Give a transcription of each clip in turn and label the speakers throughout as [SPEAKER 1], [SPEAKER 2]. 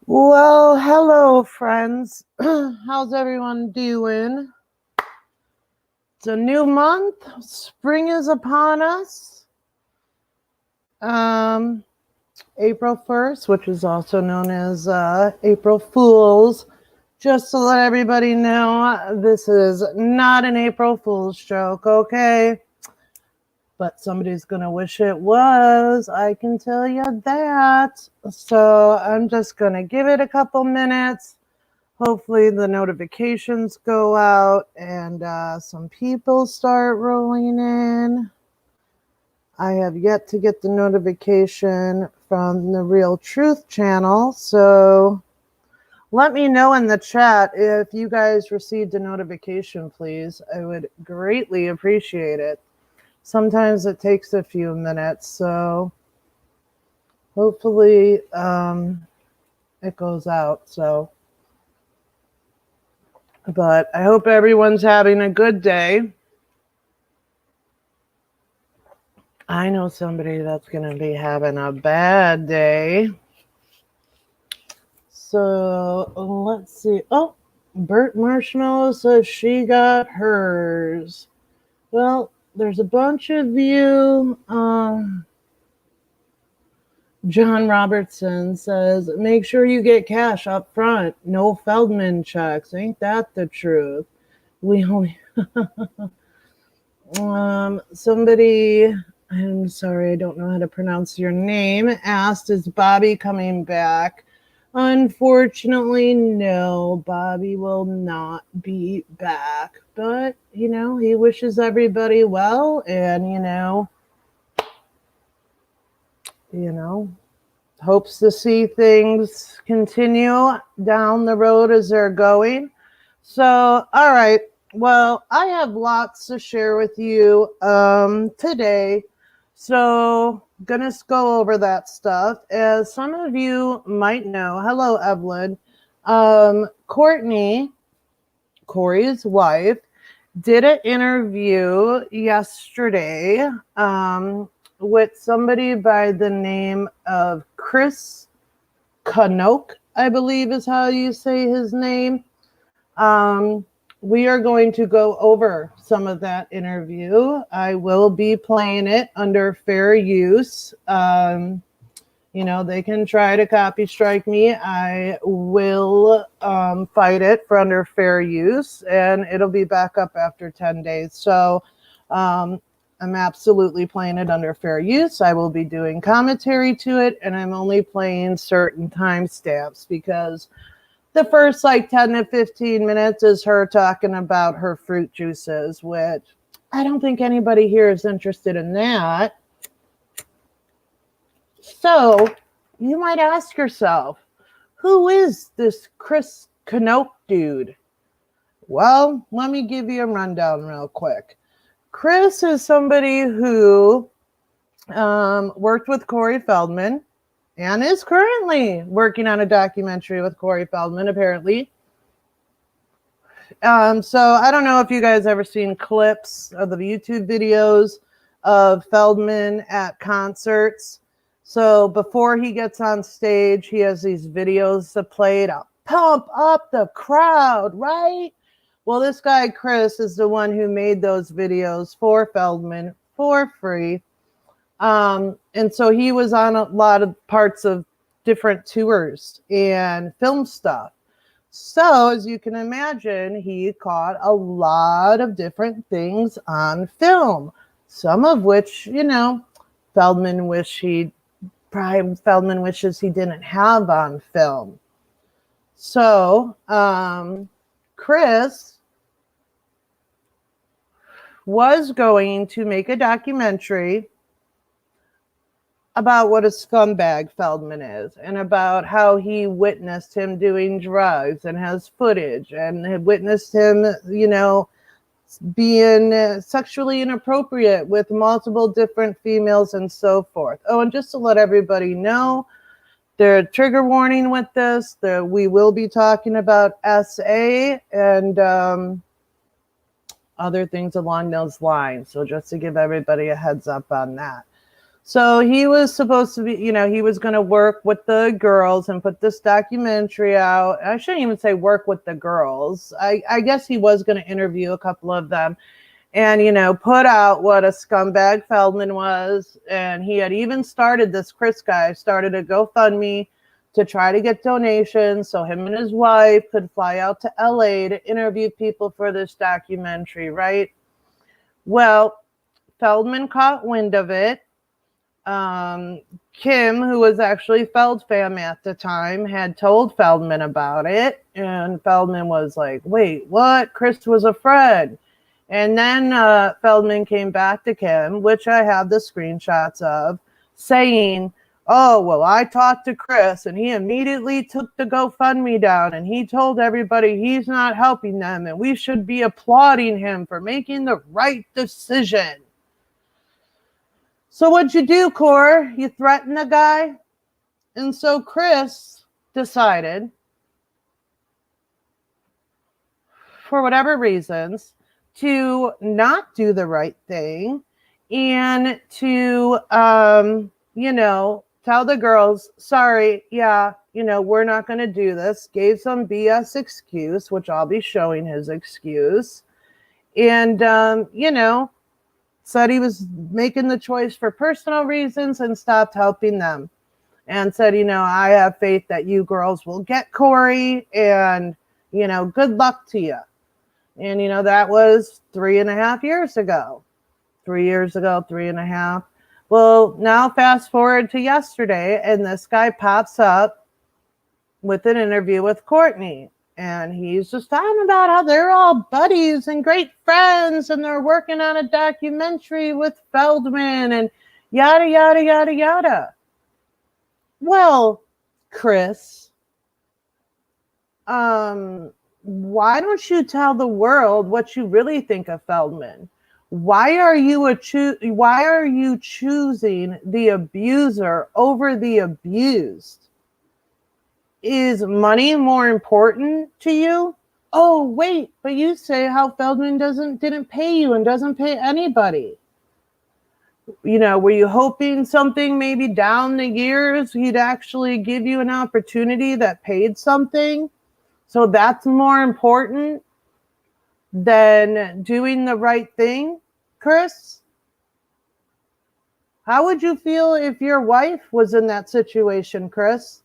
[SPEAKER 1] Well, hello, friends. How's everyone doing? It's a new month. Spring is upon us. Um, April 1st, which is also known as April Fools. Just to let everybody know, this is not an April Fool's joke, okay? But somebody's going to wish it was. I can tell you that. So I'm just going to give it a couple minutes. Hopefully the notifications go out and some people start rolling in. I have yet to get the notification from the Real Truth channel, so let me know in the chat if you guys received a notification, please. I would greatly appreciate it. Sometimes it takes a few minutes, so hopefully it goes out. But I hope everyone's having a good day. I know somebody that's going to be having a bad day. So let's see. Oh, Bert Marshmallow says she got hers. Well, there's a bunch of you. John Robertson says, make sure you get cash up front. No Feldman checks. Ain't that the truth? We only... somebody, I'm sorry, I don't know how to pronounce your name, asked, is Bobby coming back? Unfortunately, no, Bobby will not be back. But, he wishes everybody well, and, hopes to see things continue down the road as they're going. So, all right. Well, I have lots to share with you today. So, gonna go over that stuff. As some of you might know, hello, Evelyn. Courtney, Corey's wife, did an interview yesterday with somebody by the name of Chris Knoke, I believe is how you say his name. We are going to go over some of that interview. I will be playing it under fair use. They can try to copy strike me. I will fight it for under fair use, and it'll be back up after 10 days. So I'm absolutely playing it under fair use. I will be doing commentary to it, and I'm only playing certain timestamps because the first 10 to 15 minutes is her talking about her fruit juices, which I don't think anybody here is interested in that. So you might ask yourself, who is this Chris Knoke dude? Well, let me give you a rundown real quick. Chris is somebody who worked with Corey Feldman and is currently working on a documentary with Corey Feldman, apparently. So I don't know if you guys ever seen clips of the YouTube videos of Feldman at concerts. So before he gets on stage, he has these videos to play to pump up the crowd, right? Well, this guy, Chris, is the one who made those videos for Feldman for free. And so he was on a lot of parts of different tours and film stuff. So as you can imagine, he caught a lot of different things on film, some of which, Feldman wishes he didn't have on film. So Chris was going to make a documentary about what a scumbag Feldman is and about how he witnessed him doing drugs and has footage and had witnessed him, being sexually inappropriate with multiple different females and so forth. Oh, and just to let everybody know, there's a trigger warning with this. We will be talking about SA and other things along those lines. So just to give everybody a heads up on that. So he was supposed to be, he was going to work with the girls and put this documentary out. I shouldn't even say work with the girls. I guess he was going to interview a couple of them and, put out what a scumbag Feldman was. And he had even started, this Chris guy started a GoFundMe to try to get donations so him and his wife could fly out to LA to interview people for this documentary, right? Well, Feldman caught wind of it. Kim, who was actually Feldfam at the time, had told Feldman about it, and Feldman was like, wait, what? Chris was a friend. And then Feldman came back to Kim, which I have the screenshots of, saying, oh, well, I talked to Chris, and he immediately took the GoFundMe down, and he told everybody he's not helping them, and we should be applauding him for making the right decision. So what'd you do, Cor? You threatened the guy? And so Chris decided, for whatever reasons, to not do the right thing and to, tell the girls, sorry, yeah, we're not going to do this. Gave some BS excuse, which I'll be showing his excuse. And, said he was making the choice for personal reasons and stopped helping them. And said, I have faith that you girls will get Corey and, good luck to you. And, that was 3.5 years ago. 3 years ago, 3.5. Well, now fast forward to yesterday, and this guy pops up with an interview with Courtney. And he's just talking about how they're all buddies and great friends, and they're working on a documentary with Feldman and yada, yada, yada, yada. Well, Chris, why don't you tell the world what you really think of Feldman? Why are you choosing the abuser over the abused? Is money more important to you? Oh, wait, but you say how Feldman didn't pay you and doesn't pay anybody. Were you hoping something maybe down the years he'd actually give you an opportunity that paid something? So that's more important than doing the right thing, Chris? How would you feel if your wife was in that situation, Chris?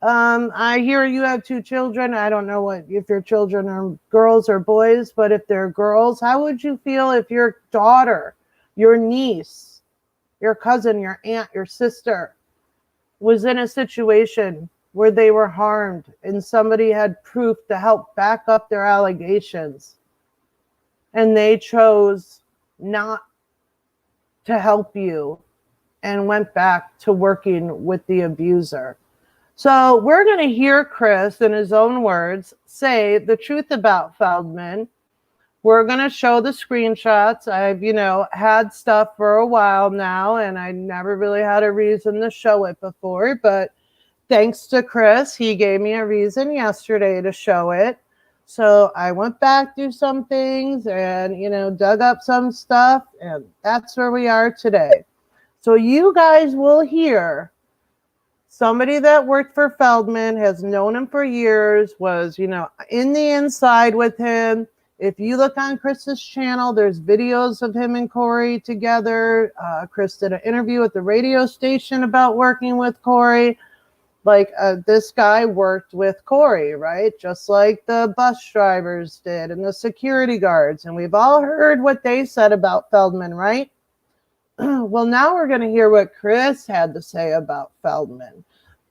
[SPEAKER 1] I hear you have 2 children. I don't know if your children are girls or boys, but if they're girls, how would you feel if your daughter, your niece, your cousin, your aunt, your sister was in a situation where they were harmed and somebody had proof to help back up their allegations and they chose not to help you and went back to working with the abuser? So we're going to hear Chris, in his own words, say the truth about Feldman. We're going to show the screenshots. I've, had stuff for a while now, and I never really had a reason to show it before. But thanks to Chris, he gave me a reason yesterday to show it. So I went back through some things and, dug up some stuff, and that's where we are today. So you guys will hear somebody that worked for Feldman, has known him for years, was, in the inside with him. If you look on Chris's channel, there's videos of him and Corey together. Chris did an interview at the radio station about working with Corey. Like this guy worked with Corey, right? Just like the bus drivers did and the security guards. And we've all heard what they said about Feldman, right? Well, now we're going to hear what Chris had to say about Feldman.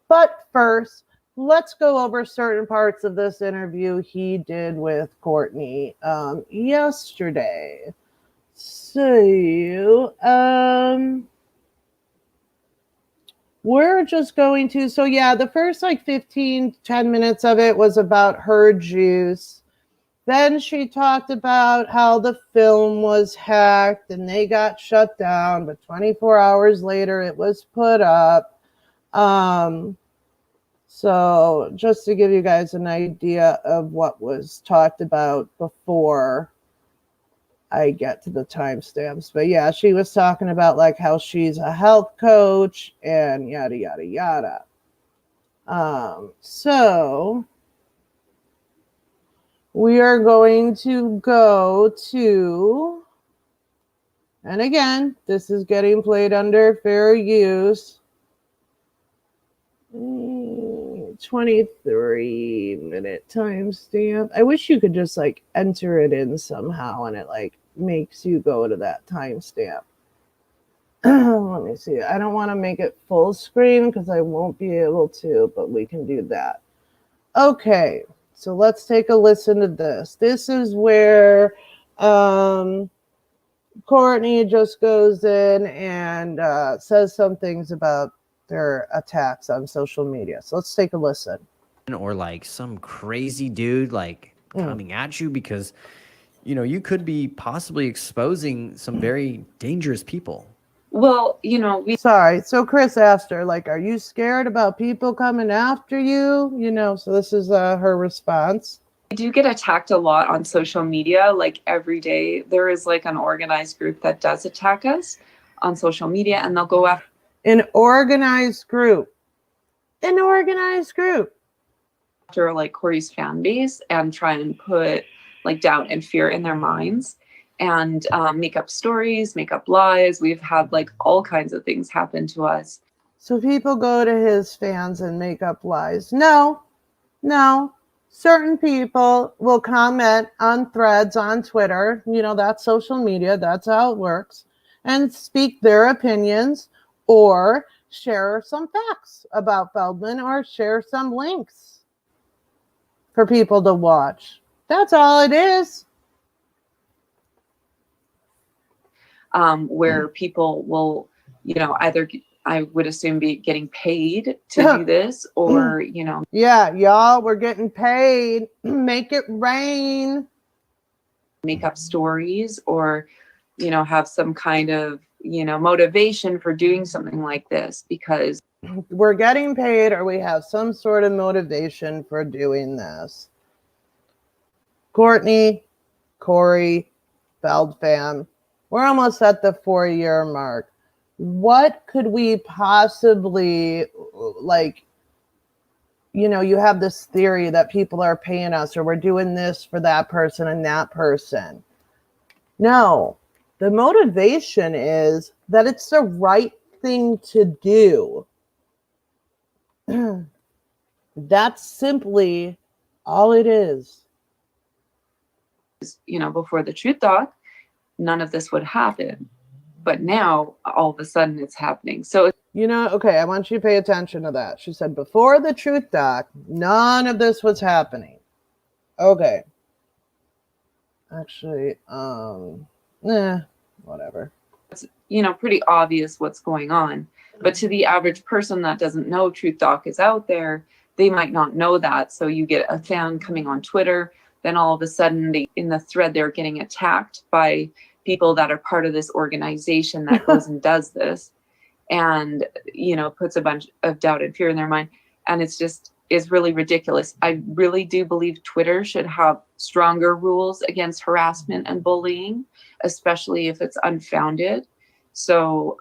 [SPEAKER 1] But first, let's go over certain parts of this interview he did with Courtney yesterday. So, we're just going to, the first 10 minutes of it was about her juice. Then she talked about how the film was hacked and they got shut down, but 24 hours later it was put up. So just to give you guys an idea of what was talked about before. I get to the timestamps. But yeah, she was talking about like how she's a health coach and yada yada yada. So we are going to go to, and again, this is getting played under fair use. 23-minute timestamp. I wish you could just like enter it in somehow and it like makes you go to that timestamp. Let me see. I don't want to make it full screen because I won't be able to, but we can do that. Okay, so let's take a listen to this. This is where Courtney just goes in and says some things about their attacks on social media. So let's take a listen.
[SPEAKER 2] Or like some crazy dude like coming at you because, you know, you could be possibly exposing some very dangerous people.
[SPEAKER 3] Well, you know,
[SPEAKER 1] Sorry. So Chris asked her, like, are you scared about people coming after you? You know, so this is her response.
[SPEAKER 3] we do get attacked a lot on social media. Like every day, there is like an organized group that does attack us on social media, and they'll go after
[SPEAKER 1] An organized group. An organized group.
[SPEAKER 3] like Corey's fan base and try and put like doubt and fear in their minds and make up stories, make up lies. We've had like all kinds of things happen to us.
[SPEAKER 1] So people go to his fans and make up lies. No. Certain people will comment on threads on Twitter. You know, that's social media. That's how it works. And speak their opinions or share some facts about Feldman or share some links for people to watch. That's all it is.
[SPEAKER 3] Where people will, you know, either I would assume be getting paid to do this or, you know.
[SPEAKER 1] Yeah, y'all, we're getting paid. Make it rain.
[SPEAKER 3] Make up stories or, you know, have some kind of, you know, motivation for doing something like this because
[SPEAKER 1] we're getting paid or we have some sort of motivation for doing this. Courtney, Corey, Feldman, we're almost at the 4-year mark. What could we possibly, like, you know, you have this theory that people are paying us or we're doing this for that person and that person. No, the motivation is that it's the right thing to do. That's simply all it is.
[SPEAKER 3] You know, before the Truth Doc, none of this would happen. But now, all of a sudden, it's happening. So,
[SPEAKER 1] you know, okay, I want you to pay attention to that. She said, before the Truth Doc, none of this was happening. Okay. Actually, whatever.
[SPEAKER 3] It's, you know, pretty obvious what's going on. But to the average person that doesn't know Truth Doc is out there, they might not know that. So you get a fan coming on Twitter, then all of a sudden, in the thread, they're getting attacked by people that are part of this organization that goes and does this and, you know, puts a bunch of doubt and fear in their mind. And it's really ridiculous. I really do believe Twitter should have stronger rules against harassment and bullying, especially if it's unfounded. So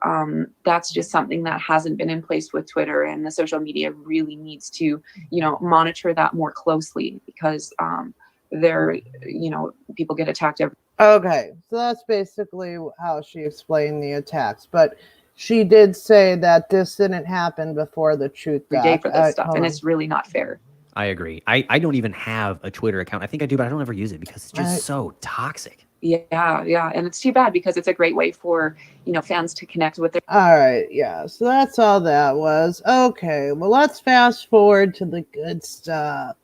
[SPEAKER 3] that's just something that hasn't been in place with Twitter, and the social media really needs to, you know, monitor that more closely because you know, people get attacked every.
[SPEAKER 1] Okay, so that's basically how she explained the attacks. But she did say that this didn't happen before the Truth Doc.
[SPEAKER 3] Day for this stuff, and it's really not fair.
[SPEAKER 2] I agree. I don't even have a Twitter account. I think I do, but I don't ever use it because it's just so toxic.
[SPEAKER 3] Yeah, and it's too bad because it's a great way for, you know, fans to connect with their.
[SPEAKER 1] All right, yeah. So that's all that was. Okay, well, let's fast forward to the good stuff.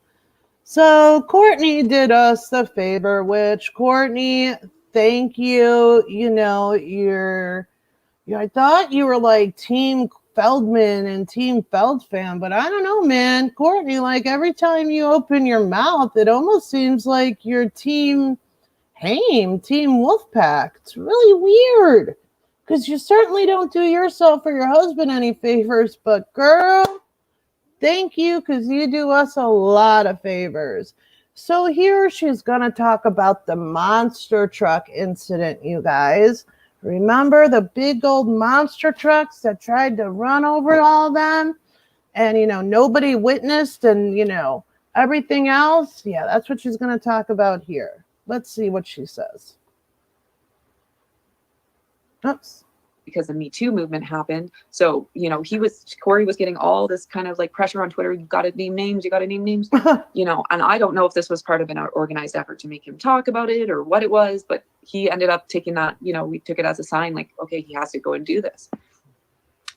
[SPEAKER 1] So Courtney did us the favor, which Courtney, thank you. You know, I thought you were like Team Feldman and Team Feldfan, but I don't know, man. Courtney, like every time you open your mouth, it almost seems like you're Team Haim, Team Wolfpack. It's really weird because you certainly don't do yourself or your husband any favors, but girl, thank you, because you do us a lot of favors. So here she's going to talk about the monster truck incident, you guys. Remember the big old monster trucks that tried to run over all them? And, nobody witnessed and, everything else? Yeah, that's what she's going to talk about here. Let's see what she says. Oops.
[SPEAKER 3] Because the Me Too movement happened. So, Corey was getting all this kind of like pressure on Twitter. You got to name names. And I don't know if this was part of an organized effort to make him talk about it or what it was, but he ended up taking that, we took it as a sign like, okay, he has to go and do this.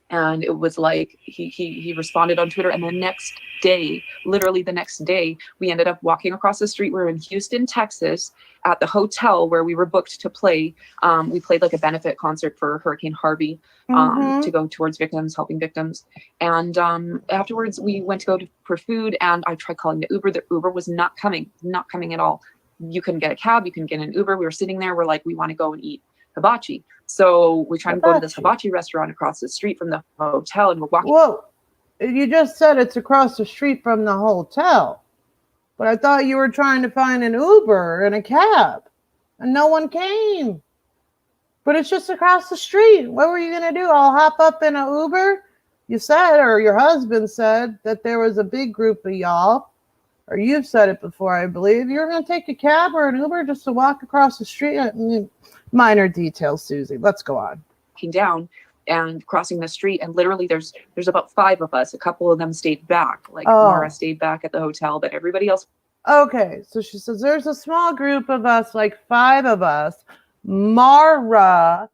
[SPEAKER 3] And it was like he responded on Twitter, and the next day, literally the next day, we ended up walking across the street. We're in Houston, Texas, at the hotel where we were booked to play. We played like a benefit concert for Hurricane Harvey to go towards victims, helping victims. And afterwards, we went to go for food, and I tried calling the Uber. The Uber was not coming at all. You couldn't get a cab, you couldn't get an Uber. We were sitting there. We're like, we want to go and eat hibachi. So we try to go to this hibachi restaurant across the street from the hotel, and we're walking.
[SPEAKER 1] Whoa, you just said it's across the street from the hotel. But I thought you were trying to find an Uber and a cab, and no one came. But it's just across the street. What were you going to do? I'll hop up in an Uber? You said, or your husband said, that there was a big group of y'all, or you've said it before, I believe. You're going to take a cab or an Uber just to walk across the street? Minor details, Susie. Let's go on.
[SPEAKER 3] Came down and crossing the street, and literally there's about 5 of us. A couple of them stayed back. Mara stayed back at the hotel, but everybody else.
[SPEAKER 1] Okay, so she says there's a small group of us, like 5 of us. Mara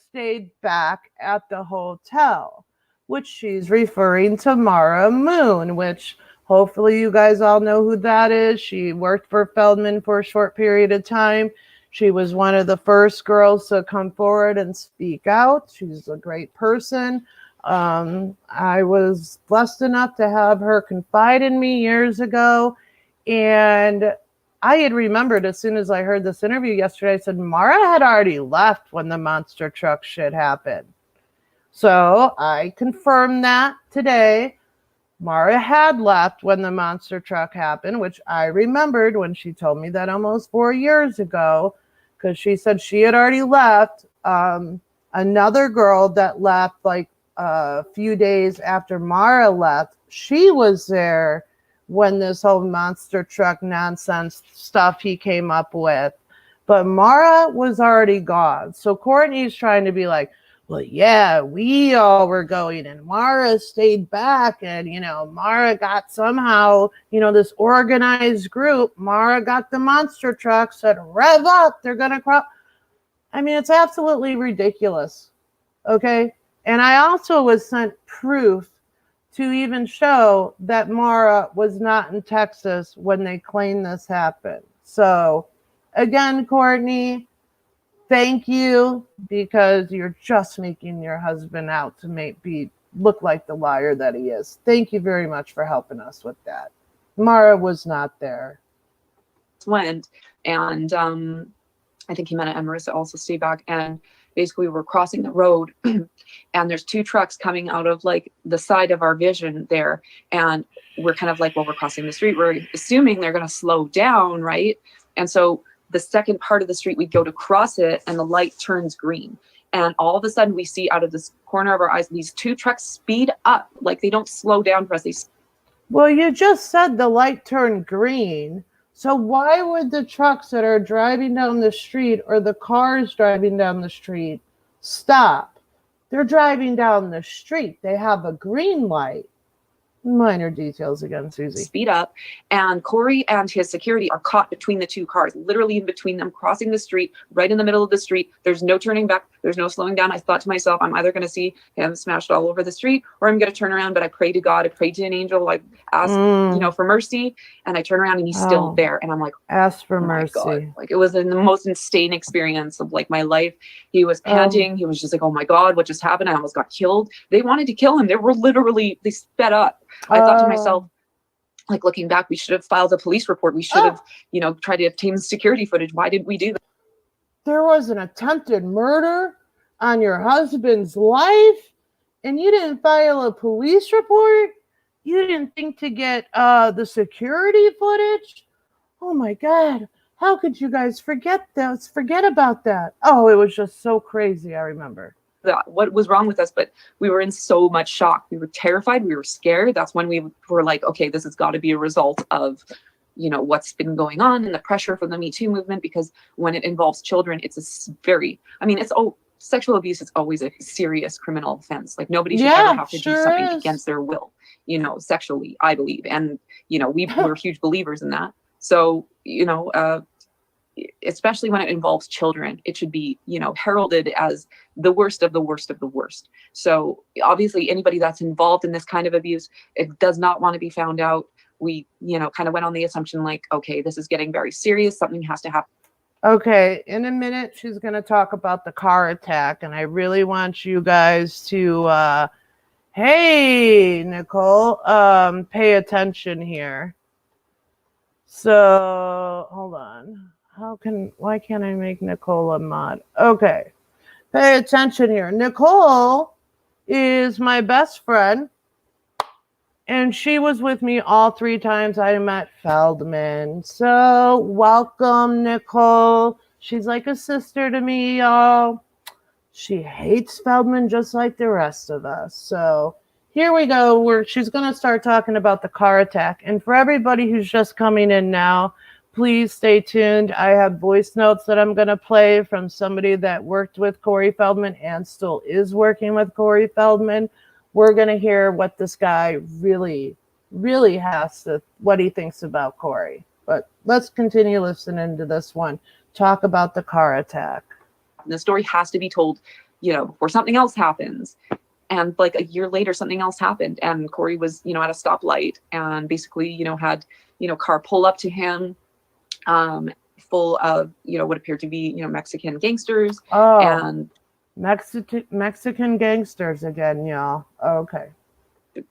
[SPEAKER 1] stayed back at the hotel, which she's referring to Mara Moon, which hopefully you guys all know who that is. She worked for Feldman for a short period of time. She was one of the first girls to come forward and speak out. She's a great person. I was blessed enough to have her confide in me years ago. And I had remembered as soon as I heard this interview yesterday, I said, Mara had already left when the monster truck shit happened. So I confirmed that today. Mara had left when the monster truck happened, which I remembered when she told me that almost 4 years ago, because she said she had already left. Another girl that left like a few days after Mara left, she was there when this whole monster truck nonsense stuff he came up with. But Mara was already gone. So Courtney's trying to be like, well, yeah, we all were going, and Mara stayed back, and, Mara got somehow, this organized group, Mara got the monster truck, said, rev up, they're going to cross. I mean, it's absolutely ridiculous, okay? And I also was sent proof to even show that Mara was not in Texas when they claimed this happened. So, again, Courtney, thank you, because you're just making your husband out to look like the liar that he is. Thank you very much for helping us with that. Mara was not there.
[SPEAKER 3] Went, and I think he meant it, and Marissa also stayed back, and basically we're crossing the road and there's 2 trucks coming out of like the side of our vision there, and we're kind of like, well, we're crossing the street, we're assuming they're going to slow down, right? And so the second part of the street, we go to cross it, and the light turns green. And all of a sudden, we see out of this corner of our eyes, these 2 trucks speed up. Like, they don't slow down for us.
[SPEAKER 1] Well, you just said the light turned green. So why would the trucks that are driving down the street, or the cars driving down the street, stop? They're driving down the street. They have a green light. Minor details again, Susie.
[SPEAKER 3] Speed up, and Corey and his security are caught between the 2 cars, literally in between them, crossing the street, right in the middle of the street. There's no turning back. There's no slowing down. I thought to myself, I'm either going to see him smashed all over the street, or I'm going to turn around. But I pray to God, I pray to an angel, I ask, for mercy, and I turn around and he's still there. And I'm like,
[SPEAKER 1] ask for
[SPEAKER 3] mercy.
[SPEAKER 1] God.
[SPEAKER 3] Like, it was the most insane experience of like my life. He was panting. He was just like, oh my God, what just happened? I almost got killed. They wanted to kill him. They sped up. I thought to myself, like, looking back, we should have filed a police report. We should have, tried to obtain security footage. Why didn't we do that?
[SPEAKER 1] There was an attempted murder on your husband's life, and you didn't file a police report? You didn't think to get the security footage? oh my God, how could you guys forget this? Forget about that. Oh, it was just so crazy. I remember.
[SPEAKER 3] What was wrong with us, but we were in so much shock. We were terrified. We were scared. That's when we were like, okay, this has got to be a result of, what's been going on and the pressure from the Me Too movement, because when it involves children, it's sexual abuse is always a serious criminal offense. Like nobody should ever have to do something against their will, sexually, I believe. And, we're huge believers in that. So, especially when it involves children, it should be, heralded as the worst of the worst of the worst. So obviously anybody that's involved in this kind of abuse, it does not want to be found out. We, kind of went on the assumption like, okay, this is getting very serious. Something has to happen.
[SPEAKER 1] Okay, in a minute, she's going to talk about the car attack, and I really want you guys to, hey, Nicole, pay attention here. So, hold on. Why can't I make Nicole a mod? Okay, pay attention here. Nicole is my best friend, and she was with me all 3 times I met Feldman. So, welcome, Nicole. She's like a sister to me, y'all. She hates Feldman just like the rest of us. So, here we go. She's going to start talking about the car attack. And for everybody who's just coming in now, please stay tuned. I have voice notes that I'm going to play from somebody that worked with Corey Feldman and still is working with Corey Feldman. We're going to hear what this guy really, really what he thinks about Corey. But let's continue listening to this one. Talk about the car attack.
[SPEAKER 3] The story has to be told, before something else happens. And like a year later, something else happened. And Corey was, at a stoplight and basically, had, car pull up to him, full of, what appeared to be, Mexican gangsters.
[SPEAKER 1] Oh.
[SPEAKER 3] And
[SPEAKER 1] Mexican gangsters again, y'all. Okay.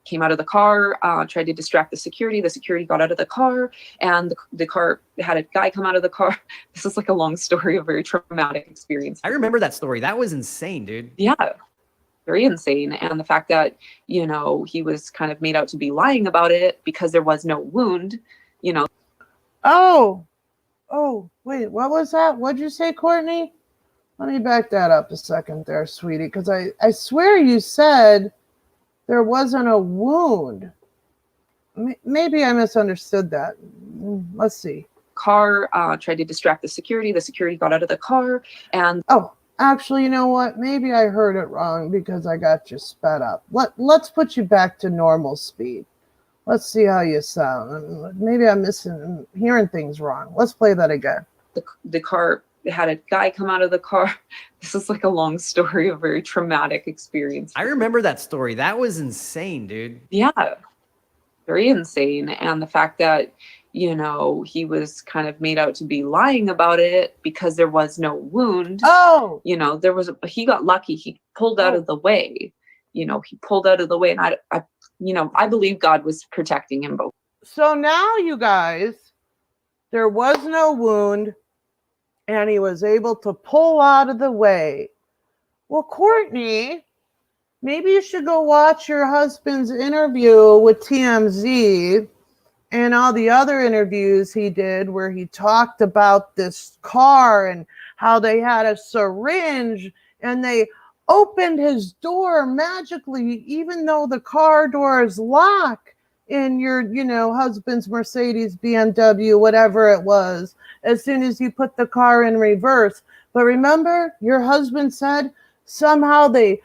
[SPEAKER 3] Came out of the car, tried to distract the security. The security got out of the car, and the car had a guy come out of the car. This is like a long story, a very traumatic experience.
[SPEAKER 2] I remember that story. That was insane, dude.
[SPEAKER 3] Yeah, very insane. And the fact that, he was kind of made out to be lying about it because there was no wound,
[SPEAKER 1] Oh, wait, what was that? What'd you say, Courtney? Let me back that up a second there, sweetie, because I swear you said there wasn't a wound. Maybe I misunderstood that. Let's see.
[SPEAKER 3] Car tried to distract the security. The security got out of the car, and
[SPEAKER 1] actually, you know what? Maybe I heard it wrong because I got you sped up. Let's put you back to normal speed. Let's see how you sound. Maybe I'm hearing things wrong. Let's play that again.
[SPEAKER 3] The car had a guy come out of the car. This is like a long story, a very traumatic experience.
[SPEAKER 2] I remember that story. That was insane, dude.
[SPEAKER 3] Yeah, very insane. And the fact that, he was kind of made out to be lying about it because there was no wound.
[SPEAKER 1] Oh,
[SPEAKER 3] he got lucky. He pulled out of the way. He pulled out of the way, and I believe God was protecting him both.
[SPEAKER 1] So now, you guys, there was no wound, and he was able to pull out of the way. Well, Courtney, maybe you should go watch your husband's interview with TMZ and all the other interviews he did where he talked about this car and how they had a syringe and they opened his door magically, even though the car doors lock in your, husband's Mercedes, BMW, whatever it was, as soon as you put the car in reverse. But remember, your husband said somehow they,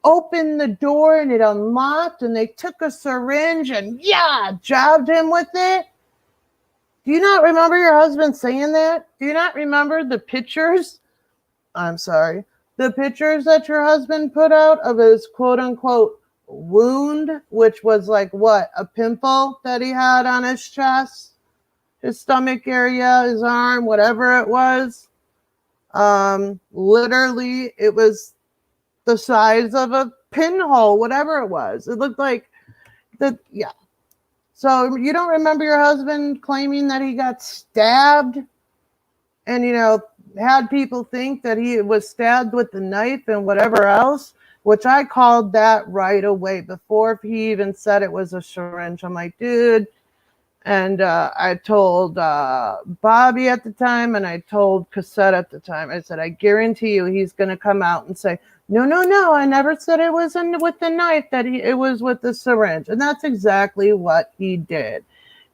[SPEAKER 1] opened the door and it unlocked and they took a syringe and jabbed him with it. Do you not remember your husband saying that? Do you not remember the pictures? I'm sorry. The pictures that your husband put out of his quote unquote wound, which was like what? A pimple that he had on his chest, his stomach area, his arm, whatever it was. Literally, it was the size of a pinhole, whatever it was. It looked like yeah. So you don't remember your husband claiming that he got stabbed and, had people think that he was stabbed with the knife and whatever else, which I called that right away before he even said it was a syringe. I'm like, dude. And I told Bobby at the time, and I told Cassette at the time, I said, I guarantee you he's going to come out and say, no, no, no, I never said it was with the knife, it was with the syringe. And that's exactly what he did,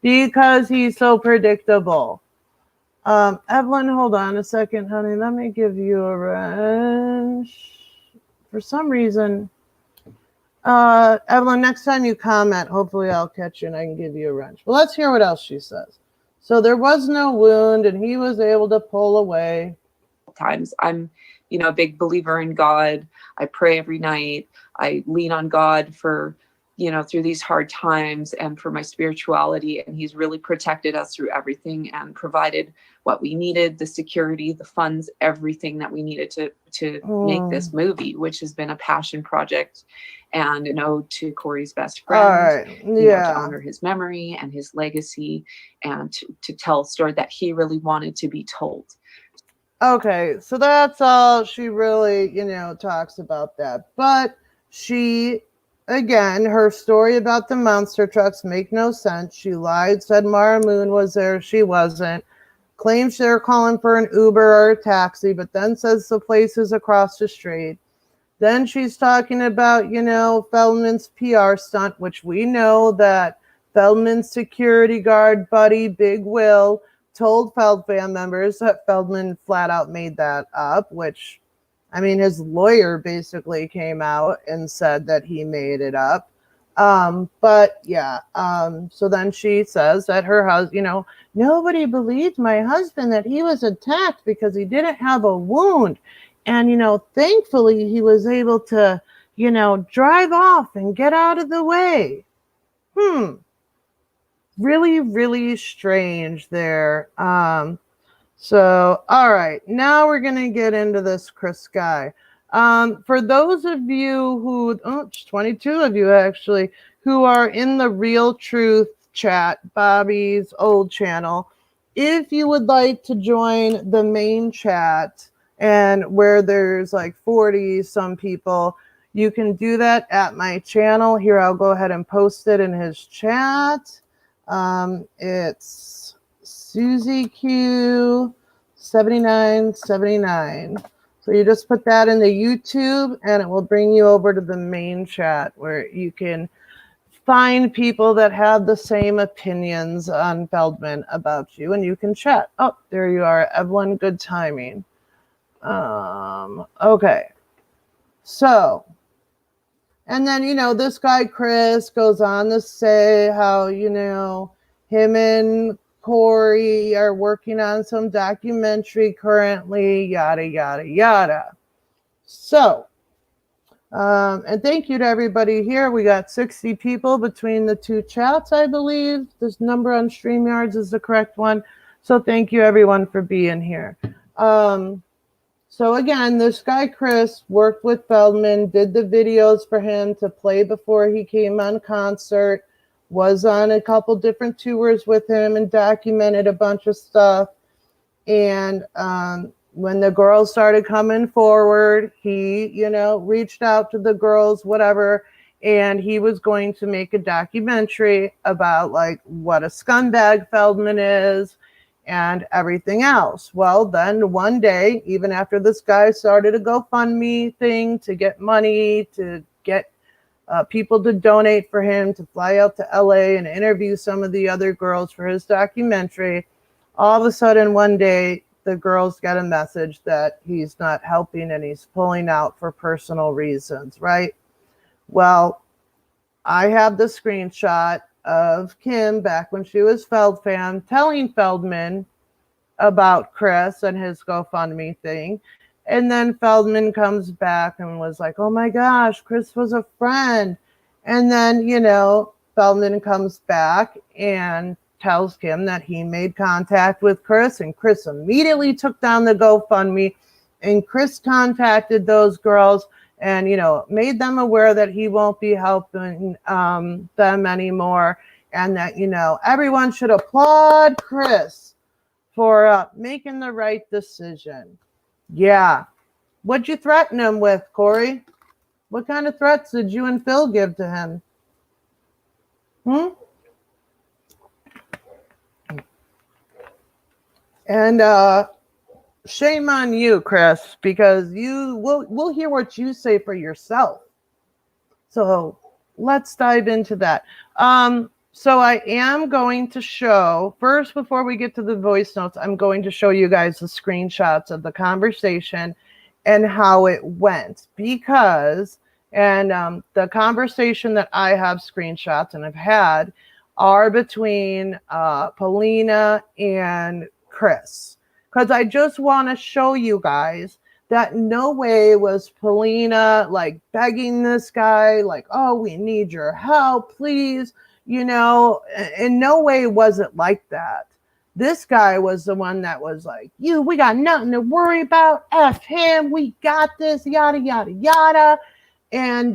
[SPEAKER 1] because he's so predictable. Evelyn, hold on a second, honey. Let me give you a wrench. For some reason, Evelyn, next time you comment, hopefully I'll catch you and I can give you a wrench. But let's hear what else she says. So there was no wound and he was able to pull away.
[SPEAKER 3] Times I'm, a big believer in God. I pray every night. I lean on God for, through these hard times and for my spirituality. And he's really protected us through everything and provided what we needed, the security, the funds, everything that we needed to make this movie, which has been a passion project and an ode to Corey's best friend.
[SPEAKER 1] All right. Yeah.
[SPEAKER 3] To honor his memory and his legacy and to tell a story that he really wanted to be told.
[SPEAKER 1] Okay, so that's all she really, talks about that. But she, again, her story about the monster trucks make no sense. She lied, said Mara Moon was there. She wasn't. Claims they're calling for an Uber or a taxi, but then says the place is across the street. Then she's talking about, Feldman's PR stunt, which we know that Feldman's security guard buddy, Big Will, told Feldman members that Feldman flat out made that up, which, his lawyer basically came out and said that he made it up. But yeah, so then she says that her husband, nobody believed my husband that he was attacked because he didn't have a wound. And, thankfully he was able to, drive off and get out of the way. Really, really strange there. So, all right, now we're going to get into this Chris guy. For those of you who, 22 of you actually, who are in the Real Truth chat, Bobby's old channel, if you would like to join the main chat and where there's like 40 some people, you can do that at my channel. Here, I'll go ahead and post it in his chat. It's Susie Q 7979. So you just put that in the YouTube and it will bring you over to the main chat where you can find people that have the same opinions on Feldman about you and you can chat. Oh, there you are, Evelyn. Good timing. Okay. So, and then, this guy, Chris, goes on to say how, him and Corey are working on some documentary currently, yada, yada, yada. So, and thank you to everybody here. We got 60 people between the two chats, I believe. This number on StreamYards is the correct one. So thank you, everyone, for being here. So again, this guy, Chris, worked with Feldman, did the videos for him to play before he came on concert, was on a couple different tours with him and documented a bunch of stuff. And when the girls started coming forward, he, reached out to the girls, whatever, and he was going to make a documentary about like what a scumbag Feldman is and everything else. Well, then one day, even after this guy started a GoFundMe thing to get money, to get people to donate for him, to fly out to LA and interview some of the other girls for his documentary, all of a sudden one day, the girls get a message that he's not helping and he's pulling out for personal reasons, right? Well, I have the screenshot of Kim back when she was Feldman telling Feldman about Chris and his GoFundMe thing. And then Feldman comes back and was like, oh my gosh, Chris was a friend. And then, Feldman comes back and tells Kim that he made contact with Chris, and Chris immediately took down the GoFundMe, and Chris contacted those girls and, made them aware that he won't be helping them anymore, and that, everyone should applaud Chris for making the right decision. Yeah. What'd you threaten him with, Corey? What kind of threats did you and Phil give to him? And shame on you, Chris, because we'll hear what you say for yourself. So let's dive into that. So I am going to show first, before we get to the voice notes, I'm going to show you guys the screenshots of the conversation and how it went, because the conversation that I have screenshots and have had are between Paulina and Chris, because I just want to show you guys that no way was Paulina like begging this guy, like, oh, we need your help, please. You know, in no way was it like that. This guy was the one that was like, we got nothing to worry about. F him. We got this, yada, yada, yada. And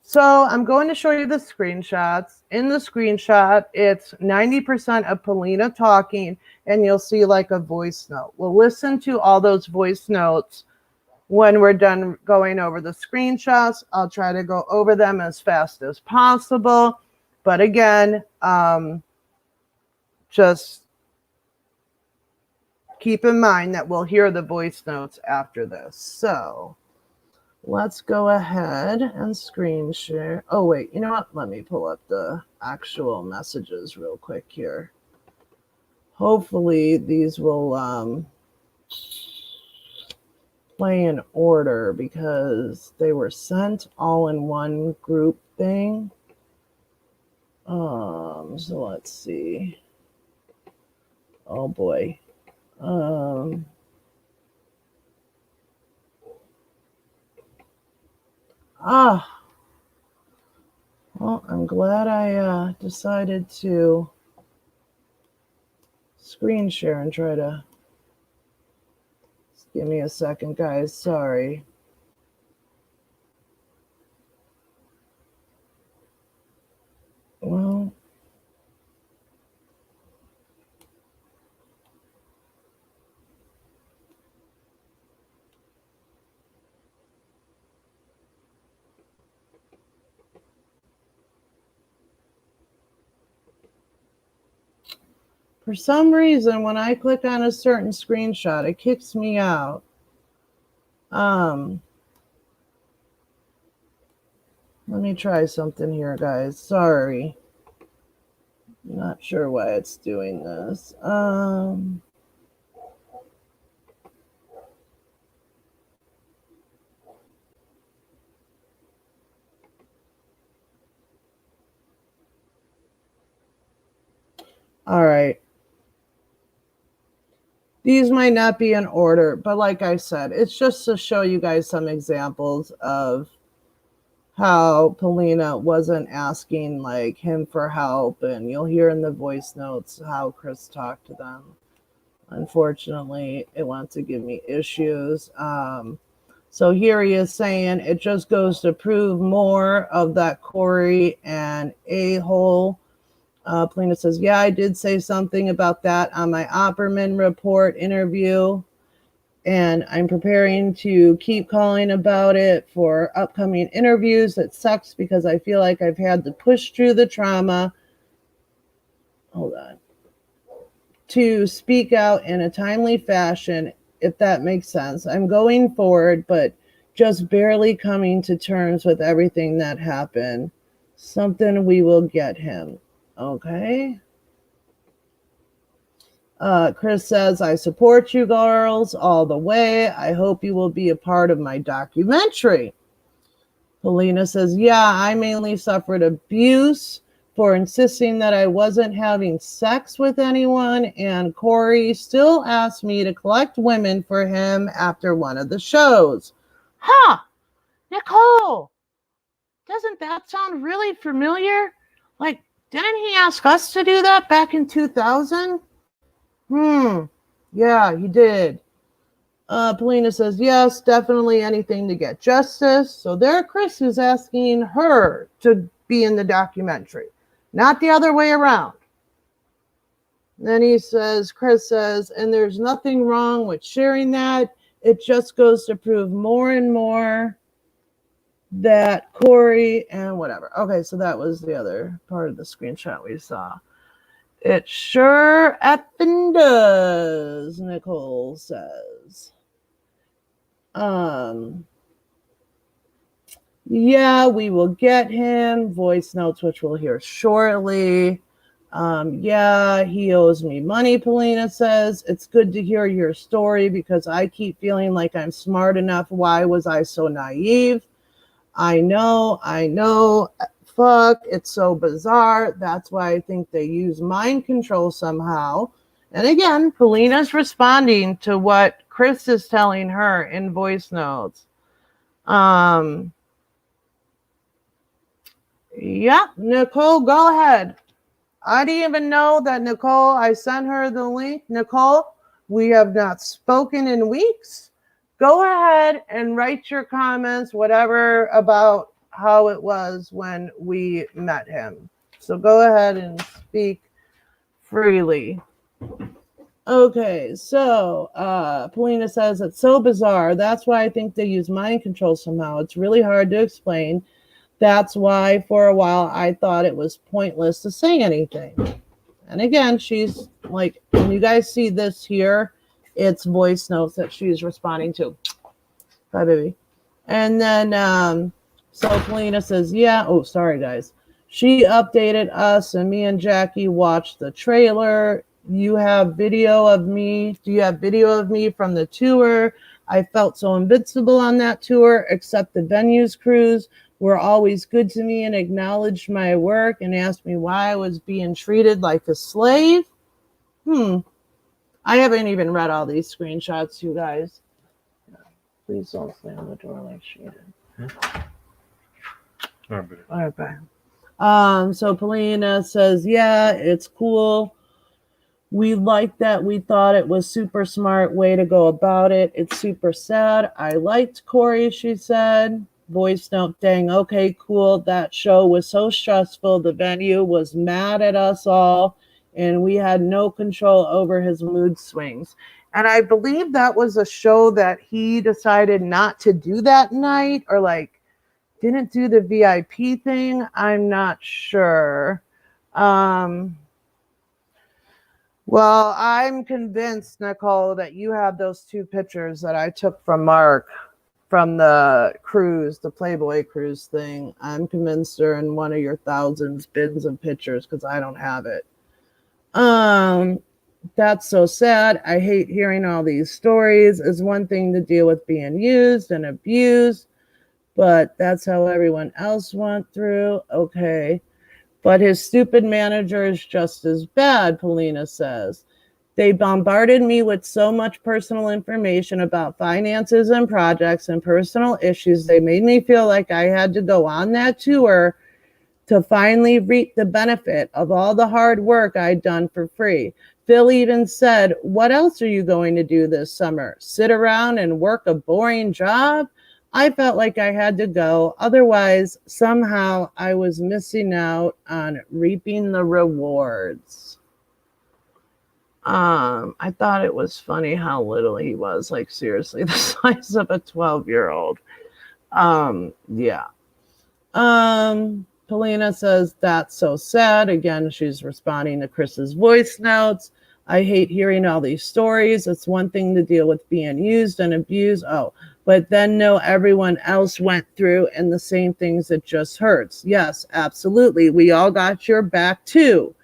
[SPEAKER 1] so I'm going to show you the screenshots. In the screenshot, it's 90% of Paulina talking, and you'll see like a voice note. We'll listen to all those voice notes when we're done going over the screenshots. I'll try to go over them as fast as possible. But again, just keep in mind that we'll hear the voice notes after this. So let's go ahead and screen share. Oh, wait, you know what? Let me pull up the actual messages real quick here. Hopefully these will play in order because they were sent all in one group thing. So let's see. Oh boy. Well, I'm glad I decided to screen share and try to. Just give me a second, guys. Sorry. Well, for some reason, when I click on a certain screenshot, it kicks me out. Let me try something here, guys. Sorry. Not sure why it's doing this. All right. These might not be in order, but like I said, it's just to show you guys some examples of how Paulina wasn't asking like him for help, and you'll hear in the voice notes how Chris talked to them. Unfortunately, it wants to give me issues. So here he is saying it just goes to prove more of that Corey and a-hole. Paulina says, yeah, I did say something about that on my Opperman report interview, and I'm preparing to keep calling about it for upcoming interviews. It sucks because I feel like I've had to push through the trauma. Hold on. To speak out in a timely fashion, if that makes sense. I'm going forward, but just barely coming to terms with everything that happened. Something we will get him. Okay. Chris says, I support you girls all the way. I hope you will be a part of my documentary. Paulina says, yeah, I mainly suffered abuse for insisting that I wasn't having sex with anyone, and Corey still asked me to collect women for him after one of the shows. Huh, Nicole, doesn't that sound really familiar? Like, didn't he ask us to do that back in 2000? Yeah, he did. Paulina says, yes, definitely anything to get justice. So there Chris is asking her to be in the documentary, not the other way around. Then he says, Chris says, and there's nothing wrong with sharing that. It just goes to prove more and more that Corey and whatever. Okay, so that was the other part of the screenshot we saw. It sure effing does, Nicole says. Yeah, we will get him. Voice notes, which we'll hear shortly. Yeah, he owes me money, Polina says. It's good to hear your story because I keep feeling like I'm smart enough. Why was I so naive? I know. Fuck, it's so bizarre. That's why I think they use mind control somehow. And again, Polina's responding to what Chris is telling her in voice notes. Yeah, Nicole, go ahead. I didn't even know that Nicole, I sent her the link. Nicole, we have not spoken in weeks. Go ahead and write your comments, whatever, about how it was when we met him. So go ahead and speak freely. Okay, so Polina says, it's so bizarre. That's why I think they use mind control somehow. It's really hard to explain. That's why for a while I thought it was pointless to say anything. And again, she's like, when you guys see this here, it's voice notes that she's responding to. Hi, baby. And then, so Polina says, yeah. Oh, sorry, guys. She updated us, and me and Jackie watched the trailer. You have video of me. Do you have video of me from the tour? I felt so invincible on that tour, except the venues crews were always good to me and acknowledged my work and asked me why I was being treated like a slave. I haven't even read all these screenshots, you guys. Please don't slam the door like she did. All right, bye. So Polina says, yeah, it's cool. We liked that. We thought it was super smart way to go about it. It's super sad. I liked Corey, she said. Voice note, dang, okay, cool. That show was so stressful. The venue was mad at us all, and we had no control over his mood swings. And I believe that was a show that he decided not to do that night, or like didn't do the VIP thing. I'm not sure. Well, I'm convinced, Nicole, that you have those two pictures that I took from Mark from the cruise, the Playboy cruise thing. I'm convinced they're in one of your thousands bins of pictures because I don't have it. That's so sad. I hate hearing all these stories. It's one thing to deal with being used and abused, but that's how everyone else went through. Okay. But his stupid manager is just as bad, Polina says. They bombarded me with so much personal information about finances and projects and personal issues. They made me feel like I had to go on that tour to finally reap the benefit of all the hard work I'd done for free. Phil even said, what else are you going to do this summer? Sit around and work a boring job? I felt like I had to go. Otherwise, somehow I was missing out on reaping the rewards. I thought it was funny how little he was, like seriously, the size of a 12-year-old. Yeah. Polina says, that's so sad. Again, she's responding to Chris's voice notes. I hate hearing all these stories. It's one thing to deal with being used and abused. Oh, but then know everyone else went through and the same things. It just hurts. Yes, absolutely. We all got your back too.